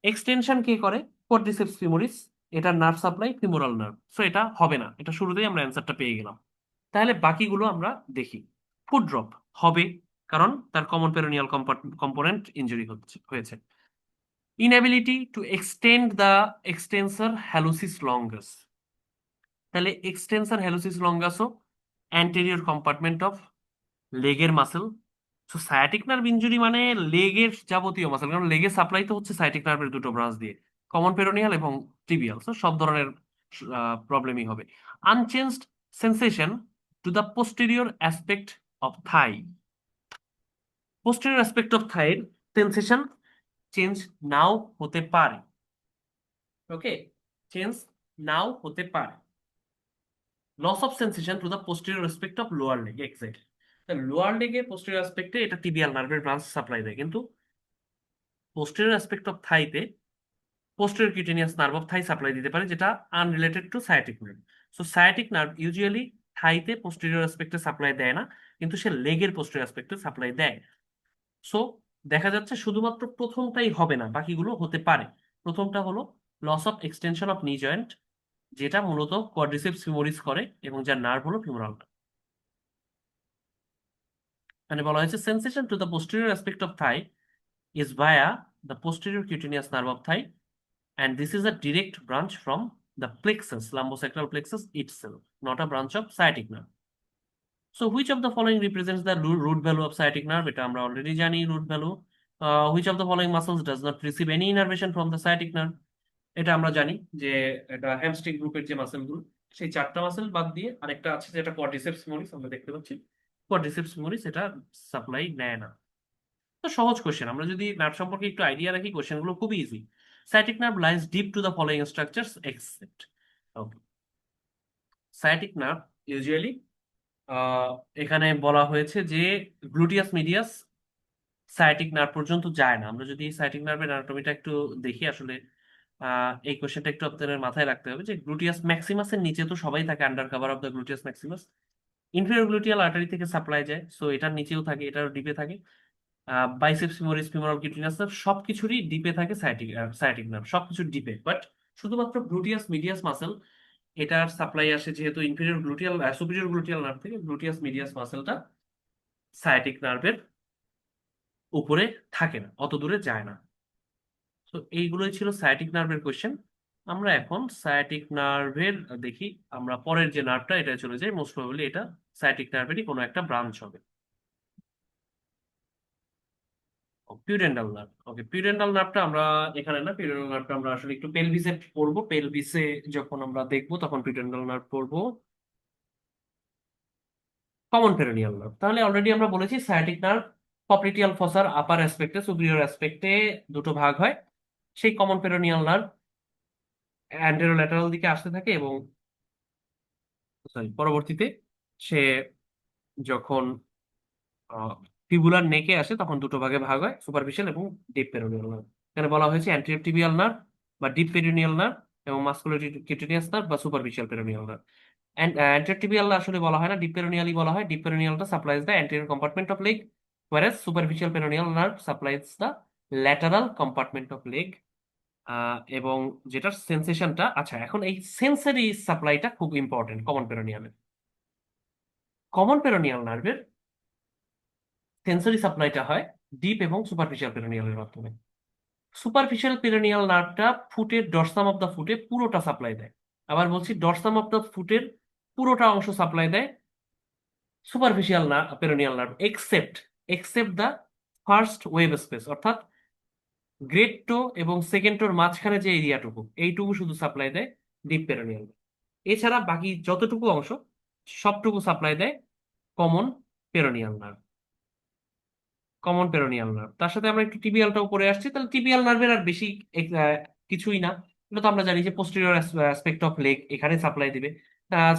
extension কে করে? কোয়াড্রিসেপস ফিমোরিস, এটা nerve supply femoral nerve, so এটা হবে না, এটা শুরুতেই আমরা অ্যান্সারটা পেয়ে গেলাম। তাহলে বাকিগুলো আমরা দেখি। ফুট ড্রপ হবে, কারণ তার কমন পেরোনিয়াল কম্পোনেন্ট ইনজুরি হয়েছে। Inability to extend the extensor hallucis longus, তাহলে এক্সটেন্সর হ্যালুসিস লঙ্গাসও অ্যান্টেরিয়র কম্পার্টমেন্ট অফ লেগের muscle. So sciatic nerve injury মানে লেগের যাবতীয় মাসেল, কারণ লেগের সাপ্লাই তো হচ্ছে সায়াটিক নার্ভের দুটো ব্রাঞ্চ দিয়ে, কমন পেরোনিয়াল এবং টিবিয়াল, সো সব ধরনের প্রবলেমই হবে। Unchanged sensation to the posterior aspect of thigh, posterior aspect of থাইয়ের সেন্সেশন চেঞ্জ নাও হতে পারে। ওকে, চেঞ্জ নাও হতে পারে। Loss of sensation to the posterior aspect of lower leg, exactly. Lower লেগে পোস্টেরিয়র অ্যাসপেক্টে এটা টিবিয়াল নার্ভের ব্রাঞ্চ সাপ্লাই দেয়, কিন্তু পোস্টেরিয়র অ্যাসপেক্ট অফ থাইতে posterior cutaneous nerve of thigh supply দিতে পারে, যেটা unrelated to sciatic nerve. So sciatic nerve usually থাইতে পোস্টেরিয়র অ্যাসপেক্টে সাপ্লাই দেয় না, কিন্তু সে লেগের পোস্টেরিয়র অ্যাসপেক্টে সাপ্লাই দেয়। সো দেখা যাচ্ছে শুধুমাত্র প্রথমটাই হবে না, বাকিগুলো হতে পারে। প্রথমটা হলো loss of extension of knee joint, যেটা মূলত কোয়াড্রিসেপস ফিমোরিস করে এবং যার নার্ভ হলো ফিমোরাল। মানে বলা হয়েছে sensation to the posterior aspect of Thai is via the posterior cutaneous nerve of thigh, and this is a direct branch from the plexus, lumbosacral plexus itself, not a branch of sciatic nerve. So which of the following represents the root value of sciatic nerve? এটা আমরা already জানি root value. Which of the following muscles does not receive any innervation from the sciatic nerve? এটা আমরা জানি যে এটা hamstring গ্রুপের যে মাসেলগুলো, সেই চারটা মাসেল বাদ দিয়ে আরেকটা আছে যেটা কোয়াড্রিসেপস ফিমোরিস, আমরা দেখতে পাচ্ছি কোয়াড্রিসেপস ফিমোরিস এটা সাপ্লাই নেয় না। তো সহজ কোশ্চেন, আমরা যদি নার্ভ সম্পর্কে একটু আইডিয়া রাখি কোশ্চেন গুলো খুবই easy. Sciatic nerve lies deep to the following structures except. Okay, sciatic nerve usually এখানে বলা হয়েছে যে গ্লুটিয়াস মিডিয়াস সায়াটিক নার্ভ পর্যন্ত যায় না। আমরা যদি সায়াটিক নার্ভের অ্যানাটমিটা একটু দেখি, আসলে এই কোশ্চেনটা একটু আপনাদের মাথায় রাখতে হবে যে গ্লুটিয়াস ম্যাক্সিমাসের নিচে তো সবাই থাকে, under cover of the gluteus Maximus inferior gluteal artery থেকে সাপ্লাই যায়, সো এটার নিচেও থাকে, এটার ডিপে থাকে। Biceps femoris femoral cutaneous nerve সবকিছুরই ডিপে থাকে সায়াটিক সায়াটিক নার্ভ, সবকিছুর ডিপে, বাট শুধুমাত্র গ্লুটিয়াস মিডিয়াস মাসেল এটার সাপ্লাই আসে যেহেতু inferior gluteal superior gluteal nerve থেকে, গ্লুটিয়াস মিডিয়াস মাসেলটা সায়াটিক নার্ভের উপরে থাকে না, অত দূরে যায় না। তো এইগুলোই ছিল সায়াটিক নার্ভের কোয়েশ্চেন। আমরা এখন সায়াটিক নার্ভের দেখি। আমরা পরের যে নার্ভটা এটা চলে যাই, মোস্ট প্রবাবলি এটা সায়াটিক নার্ভেরই কোনো একটা ব্রাঞ্চ হবে। পিউডেন্টাল নার্ভ, ওকে। পিউডেন্টাল নার্ভটা আমরা এখানে না, পিউডেন্টাল নার্ভটা আমরা আসলে একটু পেলভিসে পড়বো। পেলভিসে যখন আমরা দেখবো তখন পিউডেন্টাল নার্ভ পড়বো। কমন পেরোনিয়াল নার্ভ, তাহলে অলরেডি আমরা বলেছি সায়াটিক নার্ভ পপ্লিটিয়াল ফসার আপার অ্যাসপেক্টে, সুপিরিয়র অ্যাসপেক্টে দুটো ভাগ হয়। সেই কমন পেরোনিয়াল নার্ভ অ্যান্টেরোল্যাটারাল দিকে আসতে থাকে এবং সরি পরবর্তীতে সে যখন ফিবুলার নেকে আসে তখন দুটো ভাগে ভাগ হয়, সুপারফিশিয়াল এবং ডিপ পেরোনিয়াল নার্ভ। এখানে বলা হয়েছে অ্যান্টেরিয়র টিবিয়াল নার্ভ বা ডিপ পেরোনিয়াল নার্ভ এবং মাস্কুলোকিউটেনিয়াস নার্ভ বা superficial peroneal nerve. Anterior tibial আসলে বলা হয় না, ডিপ পেরোনিয়ালই বলা হয়। ডিপ পেরোনিয়ালটা supplies the anterior compartment of leg, whereas superficial peroneal nerve supplies the lateral compartment of leg। এবং যেটার সেন্সেশনটা, আচ্ছা এখন এই সেন্সরি সাপ্লাইটা খুব ইম্পর্টেন্ট কমন পেরোনিয়ালের। কমন পেরোনিয়াল নার্ভের সেন্সরি সাপ্লাইটা হয় ডিপ এবং সুপারফিশিয়াল পেরোনিয়ালের মাধ্যমে। সুপারফিশিয়াল পেরোনিয়াল নার্ভটা ফুটের ডরসাম অফ দ্য ফুটে পুরোটা সাপ্লাই দেয়। আবার বলছি, ডরসাম অফ দ্য ফুটের পুরোটা অংশ সাপ্লাই দেয় superficial peroneal nerve, except except the first web space, অর্থাৎ গ্রেড টো এবং সেকেন্ড টোর মাঝখানে যে এরিয়াটুকু, এইটুকু শুধু সাপ্লাই দেয় ডিপ পেরোনিয়াল। এছাড়া বাকি যতটুকু অংশ সবটুকু সাপ্লাই দেয় common peroneal nerve. Common peroneal nerve, তার সাথে আমরা একটু টিবিয়ালটা উপরে আসছি, তাহলে টিবিয়াল নার্ভের আর বেশি কিছুই না। এটা তো আমরা জানি যে পোস্টেরিয়র অ্যাসপেক্ট অফ লেগ এখানে সাপ্লাই দিবে।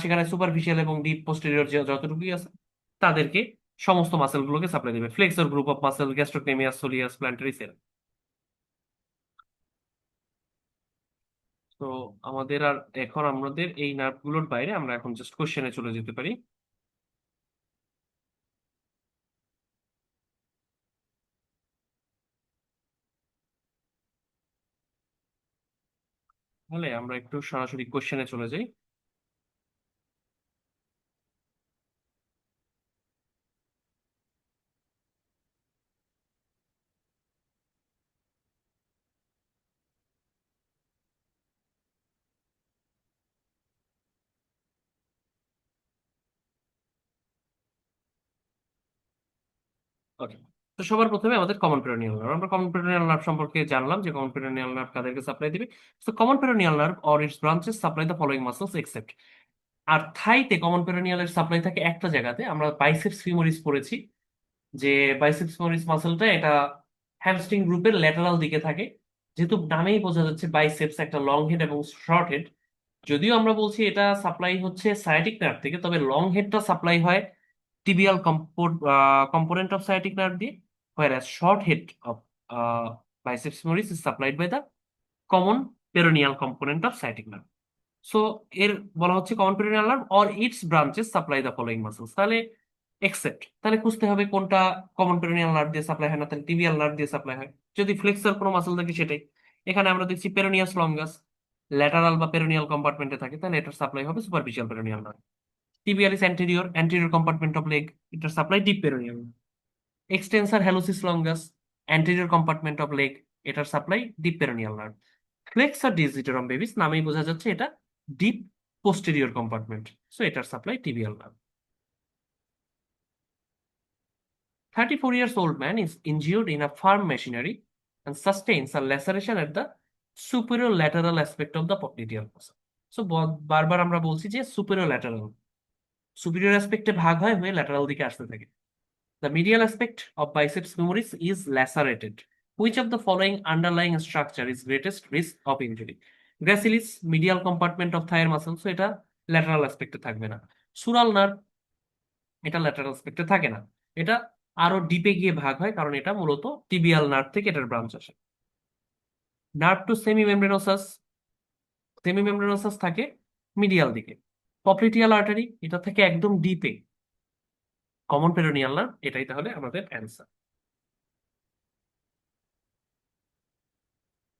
সেখানে সুপারফিশিয়াল এবং ডিপ পোস্টেরিয়র যতটুকুই আছে তাদেরকে সমস্ত মাসেল গুলোকে সাপ্লাই দিবে, flexor group of muscle, gastrocnemius, soleus, plantaris. তো আমাদের আর এখন আমাদের এই নার্ভগুলোর বাইরে আমরা এখন জাস্ট কোশ্চেনে চলে যেতে পারি। তাহলে আমরা একটু সরাসরি কোশ্চেনে চলে যাই। ওকে, তো সবার প্রথমে আমাদের কমন পেরোনিয়াল নার্ভ, আমরা কমন পেরোনিয়াল নার্ভ সম্পর্কে জানলাম যে কমন পেরোনিয়াল নার্ভ কাদেরকে সাপ্লাই দিবে। তো common peroneal nerve or its branches supply the following muscles except. আর থাইতে কমন পেরোনিয়ালের সাপ্লাই থাকে একটা জায়গাতে, আমরা বাইসেপস ফিমোরিস পড়েছি যে বাইসেপস ফিমোরিস মাসলটা এটা হ্যামস্ট্রিং গ্রুপের ল্যাটারাল দিকে থাকে। যেহেতু নামেই বোঝা যাচ্ছে বাইসেপস একটা লং হেড এবং শর্ট হেড, যদিও আমরা বলছি এটা সাপ্লাই হচ্ছে সায়াটিক নার্ভ থেকে, তবে লং হেডটা সাপ্লাই হয় tibial component of sciatic nerve দিয়ে, whereas short head of biceps femoris is supplied by the common peroneal component of sciatic nerve. So এর বলা হচ্ছে common peroneal nerve or its branches supply the following muscles. তাহলে except, তাহলে খুঁজতে হবে কোনটা common peroneal nerve দিয়ে supply হয় না, তাহলে টিবিয়াল নার্ভ দিয়ে সাপ্লাই হয়। যদি ফ্লেক্সার কোনো মাসল থাকে সেটাই। এখানে আমরা দেখছি পেরোনিয়াস লঙ্গাস ল্যাটারাল বা পেরোনিয়াল কম্পার্টমেন্টে থাকে, তাহলে এটার সাপ্লাই হবে superficial peroneal nerve. Tibialis anterior, anterior compartment of leg, এটা supply deep peroneal. Extensor hallucis longus, anterior compartment of leg, এটার supply deep peroneal nerve. Flexor digitorum brevis নামেই বোঝা যাচ্ছে এটা ডিপ পোস্টেরিয়র কম্পার্টমেন্ট, সো এটার supply tibial nerve. 34 years old man is injured in a farm machinery and sustains a laceration at the superior lateral aspect of the popliteal fossa। So বারবার আমরা বলছি যে superior lateral, superior অ্যাসপেক্টে ভাগ হয় হয়ে lateral দিকে আসতে থাকে। The medial aspect of biceps femoris is lacerated. Which of the following underlying structure is greatest risk of injury? Gracilis, medial compartment of thigh muscle, so এটা lateral aspect এ থাকবে না। সুরাল nerve, এটা lateral aspect এ থাকে না। এটা আরো ডিপে গিয়ে ভাগ হয়, কারণ এটা মূলত টিবিয়াল নার্ভ থেকে এটার ব্রাঞ্চ আসে। Nerve two semi membranosus, semi membranosus থাকে মিডিয়াল দিকে। পপ্লিটিয়াল আর্টারি, এটা থেকে একদম ডিপে। কমন পেরোনিয়াল নার্ভ, এটাই তাহলে আমাদের answer.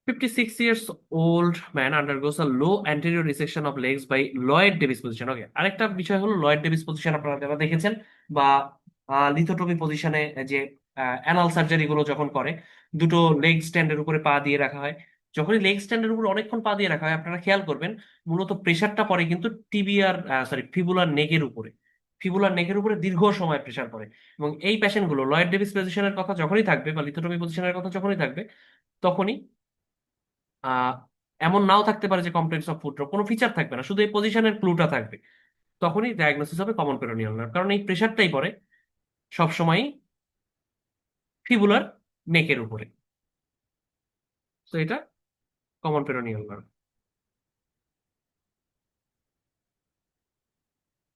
56 years old man undergoes a low anterior resection of legs by Lloyd Davis position. ওকে, আরেকটা বিষয় হলো লয়েড ডেভিস পজিশন, আপনারা যারা দেখেছেন বা লিথোটমি পজিশনে যে অ্যানাল সার্জারি গুলো যখন করে, দুটো লেগ স্ট্যান্ডের উপরে পা দিয়ে রাখা হয়, যখনই লেগ স্ট্যান্ডের উপর অনেকক্ষণ পা দিয়ে রাখা হয় আপনারা খেয়াল করবেন মূলত প্রেসারটা পড়ে কিন্তু টিবিয়ার ফিবুলার নেকের উপরে। ফিবুলার নেকের উপরে দীর্ঘ সময় প্রেসার পড়ে। এবং এই পেশেন্টগুলো লয়েড ডেভিস পজিশনের কথা যখনই থাকবে বা লিথোটমি পজিশনের কথা যখনই থাকবে তখনই আহ এমন নাও থাকতে পারে যে কমপ্লেক্স অফ ফুট ড্রপ কোনো ফিচার থাকবে না, শুধু এই পজিশনের ক্লুটা থাকবে। তখনই ডায়াগনোসিস হবে কমন পেরোনিয়াল নার্ভ, কারণ এই প্রেসারটাই পড়ে সবসময় ফিবুলার নেকের উপরে। তো এটা common peroneal nerve.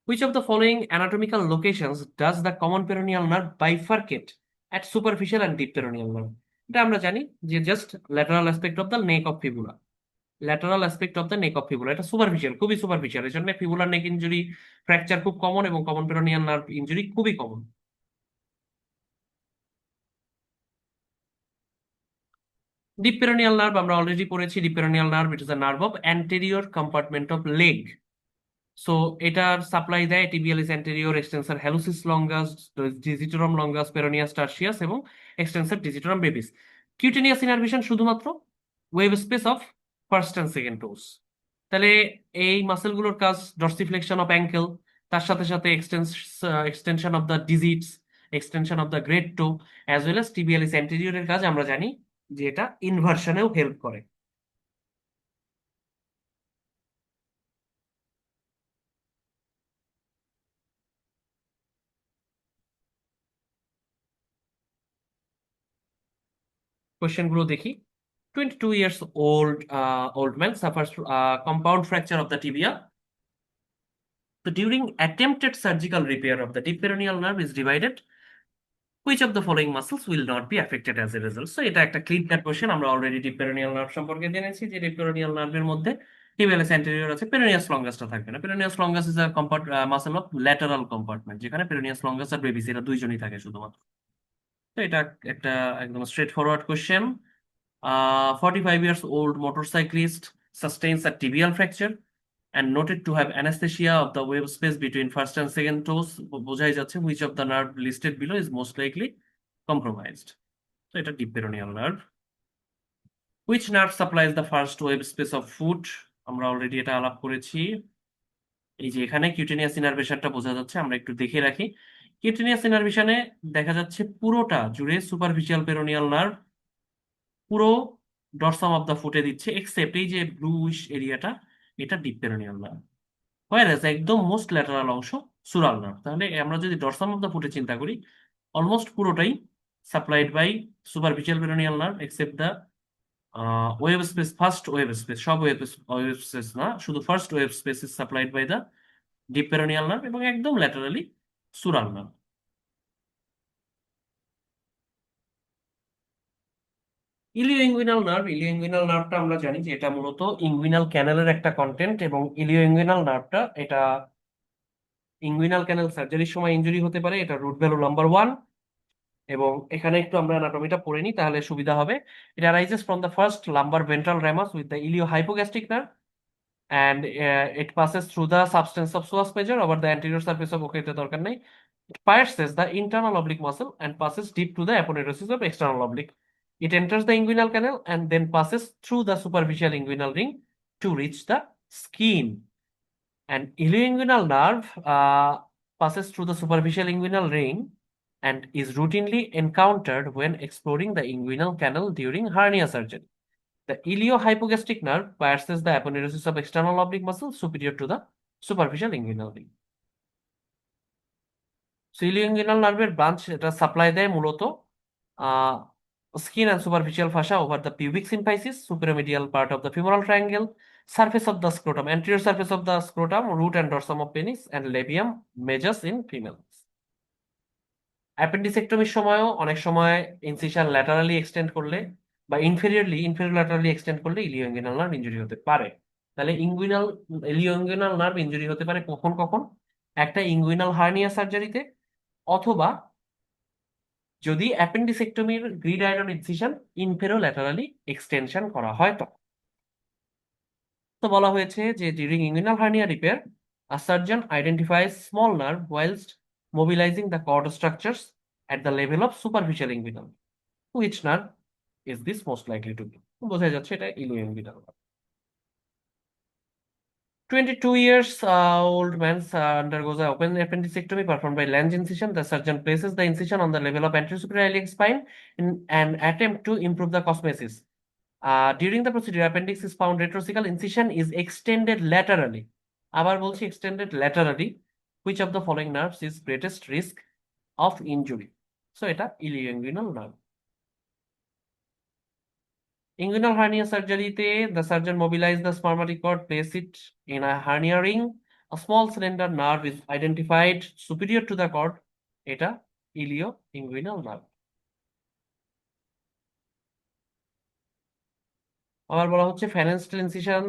Which of the following anatomical locations does the common peroneal nerve bifurcate at superficial and deep peroneal nerve? এটা আমরা জানি যে just lateral aspect of the neck of fibula. Lateral aspect of the neck of fibula এটা superficial, খুবই superficial. এর জন্য ফিবুলার neck injury fracture খুব কমন এবং কমন পেরোনিয়াল নার্ভ ইনজুরি খুবই কমন। ডিপ পেরোনিয়াল নার্ভ আমরা অলরেডি পড়েছি। Deep peroneal nerve it is the nerve of anterior compartment of leg. So এটার সাপ্লাই দেয় tibialis anterior, extensor hallucis longus, digitorum longus, peroneus tertius এবং extensor digitorum brevis. Cutaneous innervation শুধুমাত্র web space of first and second toes. তাহলে এই মাসেলগুলোর কাজ ডর্সিফ্লেকশন of ankle, তার সাথে সাথে extension of the digits, extension of the great toe, as well as tibialis অ্যান্টেরিয়রের কাজ আমরা জানি যে এটা ইনভার্সনেও হেল্প করে। কোশ্চেন গুলো দেখি। 22 years old man suffers compound fracture of the tibia. So during attempted surgical repair of the deep peroneal nerve is divided. Which of the following muscles will not be affected as a result? So এটা একটা clean কাট question. আমরা already deep peroneal nerve সম্পর্কে জেনেছি যে deep peroneal নার্ভের মধ্যে টিবিয়ালিস anterior আছে, পেরোনিয়াস লঙ্গাসটা থাকবে না। Peroneus longus is a muscle of lateral compartment, যেখানে পেরোনিয়াস লঙ্গাস আর বেবিস এরা দুইজনই থাকে শুধুমাত্র। তো এটা একটা একদম straight forward question. 45 years old motorcyclist sustains a tibial fracture and noted to have anesthesia of the wave space between first and second toes. বোঝাই যাচ্ছে which of the nerve listed below is most likely compromised. So এটা deep peroneal nerve. Which nerve supplies the first wave space of foot? আমরা already এটা আলাপ করেছি। এই যে এখানে কিউটেনিয়াস ইনারভেশনটা বোঝা যাচ্ছে, আমরা একটু দেখে রাখি। কিউটেনিয়াস ইনারভেশনে দেখা যাচ্ছে পুরোটা জুড়ে সুপারফিশিয়াল পেরোনিয়াল নার্ভ পুরো ডরসাম অফ দা ফুটে দিচ্ছে, এক্সেপ্ট এই যে ব্লুইশ এরিয়াটা, এটা ডিপ পেরোনিয়াল নার্ভ। হোয়ারাস একদম মোস্ট ল্যাটারাল অংশ সুরাল নার্ভ। তাহলে আমরা যদি ডরসাম অফ দা ফুটে চিন্তা করি অলমোস্ট পুরোটাই supplied by superficial peroneal nerve except the web space, first web space, সব ওয়েব স্পেস না, শুধু first web space is supplied by the deep peroneal nerve এবং একদম ল্যাটারালি সুরাল নার্ভ। ইলিও নার্ভ, ইলিও নার্ভটা আমরা জানি যে এটা মূলত ইঙ্গুইনাল ক্যানেলের একটা কন্টেন্ট, এবং ইলিও নার্ভটা এটা ইঙ্গুইনাল ক্যানেল সার্জারির সময় ইনজুরি হতে পারে। এটা রুট ভ্যালু নাম্বার 1। এবং এখানে একটু আমরা অ্যানাটমিটা পড়ে নিই তাহলে সুবিধা হবে। এটা rises from the first lumber ventral ramus with the iliohypogastric nerve and it passes through the substance of psoas major over the anterior surface of, okay এটা দরকার নেই, it pierces the internal oblique muscle and passes deep to the aponeurosis of external oblique. It enters the inguinal canal and then passes through the superficial inguinal ring to reach the skin. An ilioinguinal nerve passes through the superficial inguinal ring and is routinely encountered when exploring the inguinal canal during hernia surgery. The iliohypogastric nerve pierces the aponeurosis of external oblique muscle superior to the superficial inguinal ring. So ilioinguinal nerve branch এটা supply দেয় মূলত skin and superficial fascia over the pubic symphysis, superomedial part of the femoral triangle, surface of the scrotum, anterior surface of the scrotum, root and dorsum of penis, and labium majus in females. অ্যাপেন্ডিসেক্টমির সময়ও অনেক সময় incision laterally extend করলে বা inferior laterally extend করলে ইলিওইঙ্গুইনাল nerve injury হতে পারে। তাহলে ইলিওইঙ্গুইনাল nerve injury হতে পারে কখন কখন? একটা ইঙ্গুইনাল হার্নিয়া সার্জারিতে, অথবা যদি অ্যাপেন্ডিসেক্টমির গ্রিড আয়রন ইনসিশন ইনফেরোল্যাটারালি এক্সটেনশন করা হয় তখন। তো বলা হয়েছে যে during inguinal hernia repair a surgeon identifies small nerve whilst mobilizing the cord structures at the level of superficial inguinal. Which nerve? Is this most likely to be? বোঝা যাচ্ছে এটা ilioinguinal nerve. 22 years old man undergoes an open appendicectomy performed by Lange incision. The surgeon places the incision on the level of anterosuperior iliac spine in an attempt to improve the cosmesis. During the procedure, appendix is found retrocecal. Incision is extended laterally. আবার বলছি extended laterally. Which of the following nerves is greatest risk of injury? So এটা ilioinguinal nerve. Inguinal hernia surgery তে the surgeon mobilize the spermatic cord, place it in a hernia ring. A small slender nerve is identified superior to the cord. এটা ilioinguinal nerve. আবার বলা হচ্ছে phalansteal incision,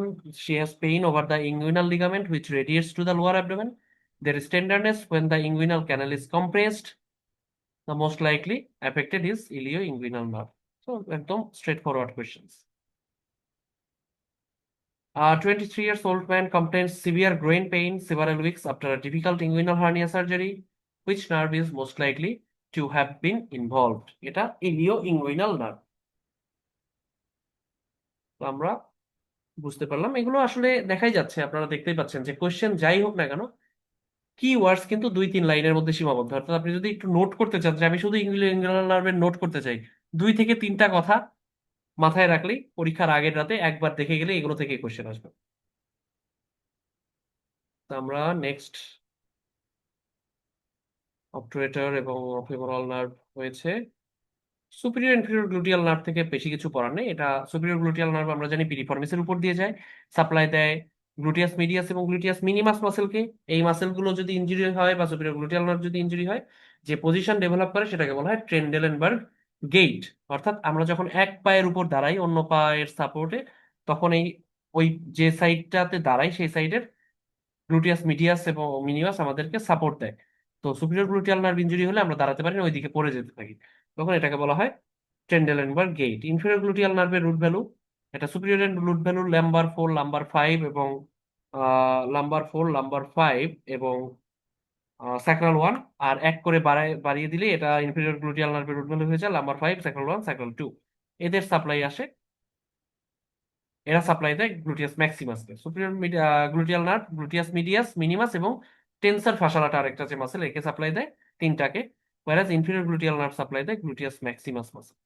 she has pain over the inguinal ligament which radiates to the lower abdomen. There is tenderness when the inguinal canal is compressed. The most likely affected is ilioinguinal nerve. So একদম straightforward questions. A 23 years old man complains severe groin pain several weeks after a difficult inguinal hernia surgery. Which nerve is most likely to have been involved? এটা ilioinguinal nerve. তো আমরা বুঝতে পারলাম এগুলো আসলে দেখাই যাচ্ছে, আপনারা দেখতেই পাচ্ছেন যে কোশ্চেন যাই হোক না কেন কি ওয়ার্ডস কিন্তু 2-3 লাইনের মধ্যে সীমাবদ্ধ। অর্থাৎ আপনি যদি একটু নোট করতে চান যে আমি শুধু ইংলিশ নার্ভের নোট করতে চাই, 2 থেকে 3টা কথা মাথায় রাখলেই পরীক্ষার আগের রাতে একবার দেখে গেলে এগুলো থেকে কোশ্চেন আসবে। তো আমরা নেক্সট অবটুরেটর এবং ফিমোরাল নার্ভ হয়েছে। সুপিরিয়র ইনফিরিয়র গ্লুটিয়াল নার্ভ থেকে বেশি কিছু পড়ার নেই। এটা সুপিরিয়র গ্লুটিয়াল নার্ভ আমরা জানি পিরিফর্মিসের উপর দিয়ে যায়, সাপ্লাই দেয় গ্লুটিয়াস মিডিয়াস এবং গ্লুটিয়াস মিনিমাস মাসেলকে। এই মাসেলগুলো যদি ইনজুরি হয় বা সুপিরিয়র গ্লুটিয়াল নার্ভ যদি ইনজুরি হয়, যে পজিশন ডেভেলপ করে সেটাকে বলা হয় ট্রেন্ডেলেনবার্গ গেইট। অর্থাৎ আমরা যখন এক পায়ের উপর দাঁড়াই অন্য পায়ের সাপোর্টে, তখন ওই যে সাইডটাতে দাঁড়াই সেই সাইডের গ্লুটিয়াস মিডিয়াস এবং মিনিমাস আমাদেরকে সাপোর্ট দেয়। তো সুপিরিয়র গ্লুটিয়াল নার্ভ ইনজুরি হলে আমরা দাঁড়াতে পারি না, ওইদিকে পড়ে যেতে থাকি, তখন এটাকে বলা হয় ট্রেন্ডেলেনবার্গ গেইট। ইনফেরিয়র গ্লুটিয়াল নার্ভের রুট ভ্যালু, এটা superior root value lumbar 4 lumbar 5 এবং লাম্বার 4 লাম্বার 5 এবং স্যাক্রাল 1, আর এক করে বাড়িয়ে দিলে এটা ইনফেরিয়র গ্লুটিয়াল নার্ভের রুট ভ্যালু হয়ে যায় লাম্বার 5 স্যাক্রাল 1 স্যাক্রাল 2। এদের সাপ্লাই আসে, এরা সাপ্লাই দেয় গ্লুটিয়াস ম্যাক্সিমাসকে। Superior gluteal nerve gluteus medius minimus এবং টেন্সর ফাসালাটা আরেকটা যে মাসেল একে সাপ্লাই দেয়, তিনটাকে। whereas inferior gluteal nerve supply দেয় গ্লুটিয়াস ম্যাক্সিমাস মাসেল।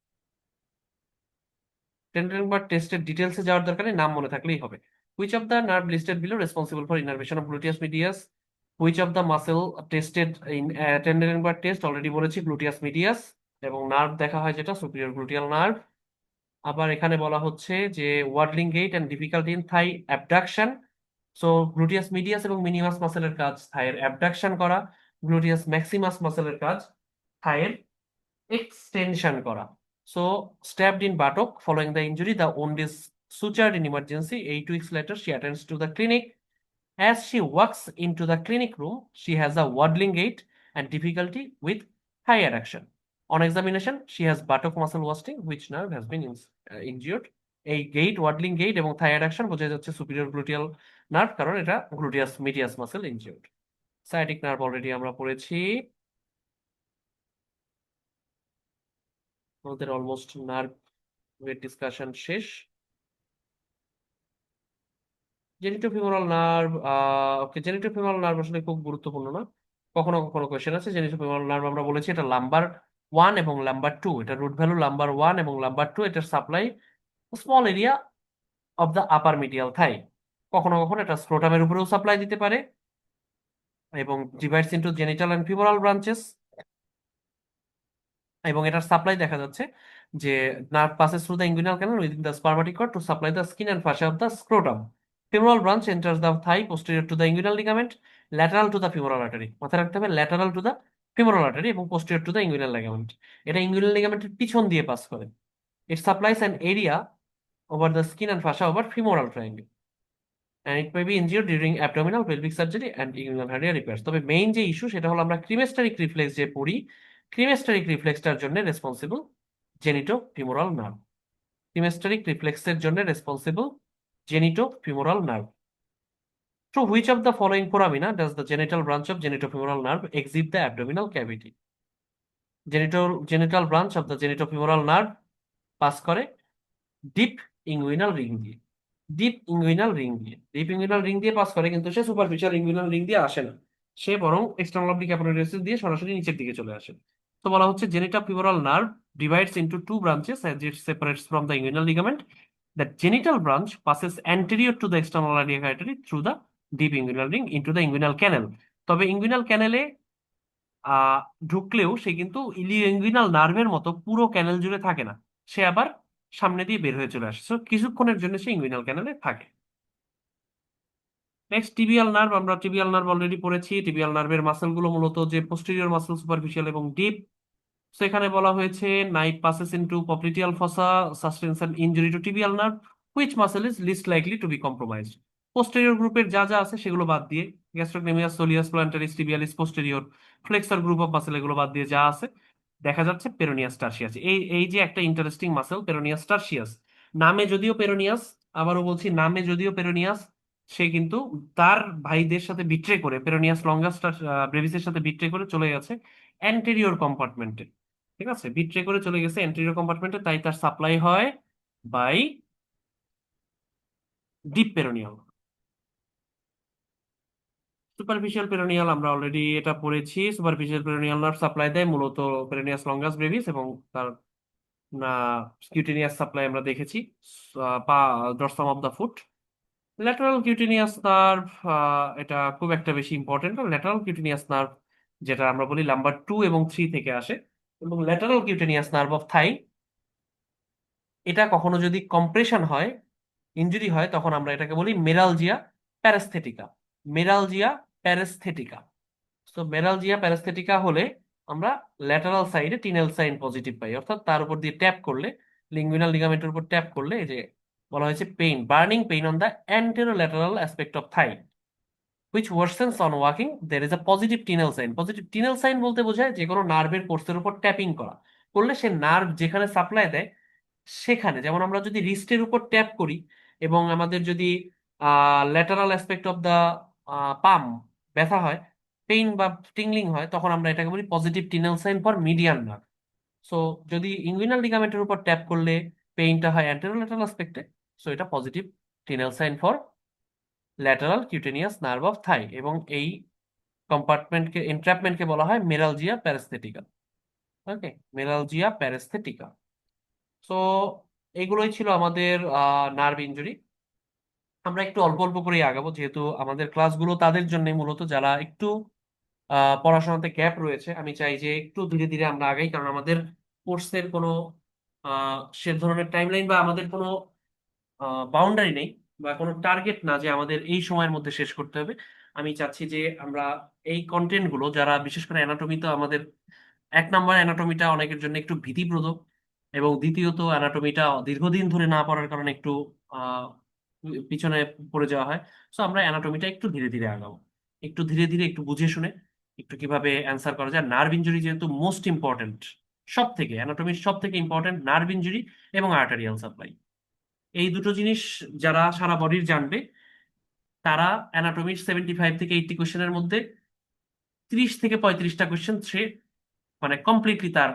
টেন্ডেনবার্গ টেস্টের ডিটেলসে যাওয়ার দরকার নেই, নাম মনে থাকলেই হবে। Which of the nerve listed below responsible for innervation of gluteus medius? Which of the muscle tested in Trendelenburg test? Already বলেছি গ্লুটিয়াস মিডিয়াস। এবং নার্ভ দেখা হয় যেটা সুপিরিয়র গ্লুটিয়াল নার্ভ। আবার এখানে বলা হচ্ছে যে waddling gait and difficulty in thigh abduction. So gluteus medius এবং মিনিমাস মাসেলের কাজ থাইয়ের অ্যাবডাকশন করা, গ্লুটিয়াস ম্যাক্সিমাস মাসেলের কাজ থাইয়ের extension করা. So, stabbed in buttock following the injury, the wound is sutured in emergency. 8 weeks later, she attends to the clinic. As she walks into the clinic room, she has a waddling gait and difficulty with thigh adduction. On examination, she has buttock muscle wasting, which nerve has been injured. এই gate, ওয়াডলিং gate এবং থাই addiction বোঝা যাচ্ছে superior gluteal nerve, কারণ এটা gluteus medias muscle injured. Sciatic nerve already আমরা পড়েছি। আমাদের almost নার্ভের ডিসকাশন শেষ। জেনিটোফিমোরাল নার্ভ, ওকে, জেনিটোফিমোরাল নার্ভ আসলে খুব গুরুত্বপূর্ণ না, কখনো কখনো কোয়েশ্চেন আছে। জেনিটোফিমোরাল নার্ভ আমরা বলেছি এটা লাম্বার 1 এবং লাম্বার 2, এটা রুট ভ্যালু লাম্বার 1 এবং লাম্বার 2, এটার supply small area of the upper medial thigh. কখনো কখনো এটা স্ক্রোটামের উপরেও সাপ্লাই দিতে পারে এবং divides into genital and femoral branches. এবং এটার সাপ্লাই দেখা যাচ্ছে যে nerve passes through the inguinal canal within the spermatic cord to supply the skin and fascia of the scrotum. Femoral branch enters the thigh posterior to the inguinal ligament, lateral to the femoral artery. মাথায় রাখতে হবে lateral to the femoral artery এবং posterior to the inguinal ligament। এটা inguinal ligamenটের পিছন দিয়ে pass করে। It supplies an area over the skin and fascia over femoral triangle, and it may be injured during abdominal pelvic surgery and inguinal hernia repairs. তবে main যে issue সেটা হলো আমরা ক্রিমেস্টারিক reflex যে পড়ি, ক্রিমেস্টারিক রিফ্লেক্সটার জন্য রেসপন্সিবল জেনিটোফিমোরাল নার্ভ। ক্রিমেস্টারিক রিফ্লেক্সের জন্য responsible genitofemoral nerve. Through which of the following foramina does the genital branch of genitofemoral nerve exit the abdominal cavity? Genital branch of the genitofemoral nerve pass করে deep inguinal ring দিয়ে। Deep inguinal ring দিয়ে pass করে, কিন্তু সে superficial inguinal ring দিয়ে আসে না, সে বরং external oblique অ্যাপোনেউরিয়াসিস দিয়ে সরাসরি নিচের দিকে চলে আসে। তো বলা হচ্ছে genitofemoral nerve divides into two branches as it separates from the inguinal ligament. The genital branch passes anterior to the external iliac artery through the deep inguinal ring into the inguinal canal. তবে inguinal ক্যানেলে আহ ঢুকলেও সে কিন্তু ইলিও নার্ভের মতো পুরো ক্যানেল জুড়ে থাকে না, সে আবার সামনে দিয়ে বের হয়ে চলে আসে। So, কিছুক্ষণের জন্য সে ইঙ্গুইনাল ক্যানেলে থাকে। নেক্সট টিবিয়াল নার্ভ, আমরা টিবিয়াল নার্ভ অলরেডি পড়েছি। টিবিয়াল নার্ভের মাসেল গুলো মূলত যে পোস্টেরিয়র মাসেল, সুপারফিশিয়াল এবং ডিপ। সেখানে বলা হয়েছে knife passes into popliteal fossa, sustains an injury to tibial nerve, which muscle is least likely to be compromised. Posterior গ্রুপের যা যা আছে সেগুলো বাদ দিয়ে, gastrocnemius, soleus, plantaris, tibialis, posterior, flexor group of muscle, এগুলো বাদ দিয়ে যা আছে দেখা যাচ্ছে পেরোনিয়াস টার্সিয়াস। এই এই যে একটা ইন্টারেস্টিং মাসেল পেরোনিয়াস টার্সিয়াস, নামে যদিও পেরোনিয়াস, আবারও বলছি নামে যদিও পেরোনিয়াস, সে কিন্তু তার ভাইদের সাথে বিট্রে করে, পেরোনিয়াস লঙ্গাস ব্রেভিসের সাথে বিট্রে করে চলে গেছে অ্যান্টেরিয়র কম্পার্টমেন্টে। ঠিক আছে, বিট্রে করে চলে গেছে এন্টেরিয়র কম্পার্টমেন্টে, তাই তার সাপ্লাই হয় by deep peroneal. Superficial peroneal আমরা অলরেডি এটা পড়েছি। সুপারফিশিয়াল পেরোনিয়াল নার্ভ সাপ্লাই দেয় মূলত পেরোনিয়াস লঙ্গাস ব্রেভিস, এবং তার না কিউটেনিয়াস সাপ্লাই আমরা দেখেছি পা, dorsum of the foot. Lateral cutaneous nerve, এটা খুব একটা বেশি ইম্পর্টেন্ট। ল্যাটারাল কিউটেনিয়াস নার্ভ যেটা আমরা বলি নাম্বার 2 এবং 3 থেকে আসে, এবং lateral cutaneous nerve of thigh, এটা কখনো যদি কম্প্রেশন হয়, ইনজুরি হয়, তখন আমরা এটাকে বলি মেরালজিয়া প্যারাস্থেটিকা। মেরালজিয়া প্যারাস্থেটিকা। তো মেরালজিয়া প্যারাস্থেটিকা হলে আমরা ল্যাটারাল সাইডে টিনেল সাইন পজিটিভ পাই, অর্থাৎ তার উপর দিয়ে ট্যাপ করলে, লিঙ্গুইনাল লিগামেন্টের উপর ট্যাপ করলে, এই যে বলা হয়েছে pain, burning pain on the anterolateral aspect of thigh which worsens on walking, there is a positive tinel sign. Positive Tinel sign বলতে বোঝায় যে কোনো নার্ভের কোর্সের উপর ট্যাপিং করা, করলে সে নার্ভ যেখানে সাপ্লাই দেয় সেখানে, যেমন আমরা যদি রিস্টের উপর ট্যাপ করি এবং আমাদের যদি ল্যাটারাল অ্যাসপেক্ট অফ দা পাম ব্যথা হয়, পেইন বা টিংলিং হয়, তখন আমরা এটাকে বলি positive Tinel sign for median nerve. So যদি ইঙ্গুইনাল লিগামেন্টের উপর ট্যাপ করলে পেইনটা হয় অ্যান্টেরোল্যাটারাল অ্যাসপেক্টে, সো এটা positive Tinel sign for lateral cutaneous nerve of thigh, এবং এই কম্পার্টমেন্টকে, এনট্র্যাপমেন্টকে বলা হয় মেরালজিয়া প্যারাস্থেটিকা। ওকে, মেরালজিয়া প্যারাস্থেটিকা। সো এগুলোই ছিল আমাদের নার্ভ ইনজুরি। আমরা একটু অল্প অল্প করে আগাবো, যেহেতু আমাদের ক্লাসগুলো তাদের জন্য মূলত যারা একটু পড়াশোনাতে গ্যাপ রয়েছে। আমি চাই যে একটু ধীরে ধীরে আমরা আগাই, কারণ আমাদের কোর্সের কোনো সে ধরনের টাইমলাইন বা আমাদের কোনো বাউন্ডারি নেই, বা কোনো টার্গেট না যে আমাদের এই সময়ের মধ্যে শেষ করতে হবে। আমি চাচ্ছি যে আমরা এই কন্টেন্ট গুলো, যারা বিশেষ করে অ্যানাটমি, তো আমাদের 1 নম্বর অ্যানাটমিটা অনেকের জন্য একটু ভীতিপ্রদ, এবং দ্বিতীয়ত অ্যানাটমিটা দীর্ঘদিন ধরে না পড়ার কারণে একটু আহ পিছনে পড়ে যাওয়া হয়। সো আমরা অ্যানাটমিটা একটু ধীরে ধীরে আগাবো, একটু ধীরে ধীরে, একটু বুঝে শুনে, একটু কিভাবে অ্যান্সার করা যায়। নার্ভ ইনজুরি যেহেতু মোস্ট ইম্পর্টেন্ট, সব থেকে অ্যানাটমির সব থেকে ইম্পর্টেন্ট নার্ভ ইনজুরি এবং আর্টারিয়াল সাপ্লাই, এই দুটো জিনিস যারা সারা বডির জানবে, তারা অ্যানাটমির 75 থেকে 80 কোশ্চেনের মধ্যে 30 থেকে 35টা কোশ্চেন সে মানে কমপ্লিটলি তার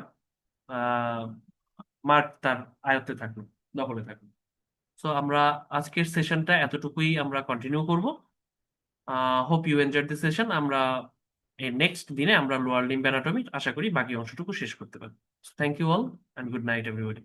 মার্ক তার আয়ত্তে থাকলো, দখলে থাকলো। সো আমরা আজকের সেশনটা এতটুকুই আমরা কন্টিনিউ করব। Hope you enjoyed this session. আমরা এই নেক্সট দিনে আমরা লোয়ার লিম্ব অ্যানাটমি আশা করি বাকি অংশটুকু শেষ করতে পারবো। Thank you all, and good night everybody.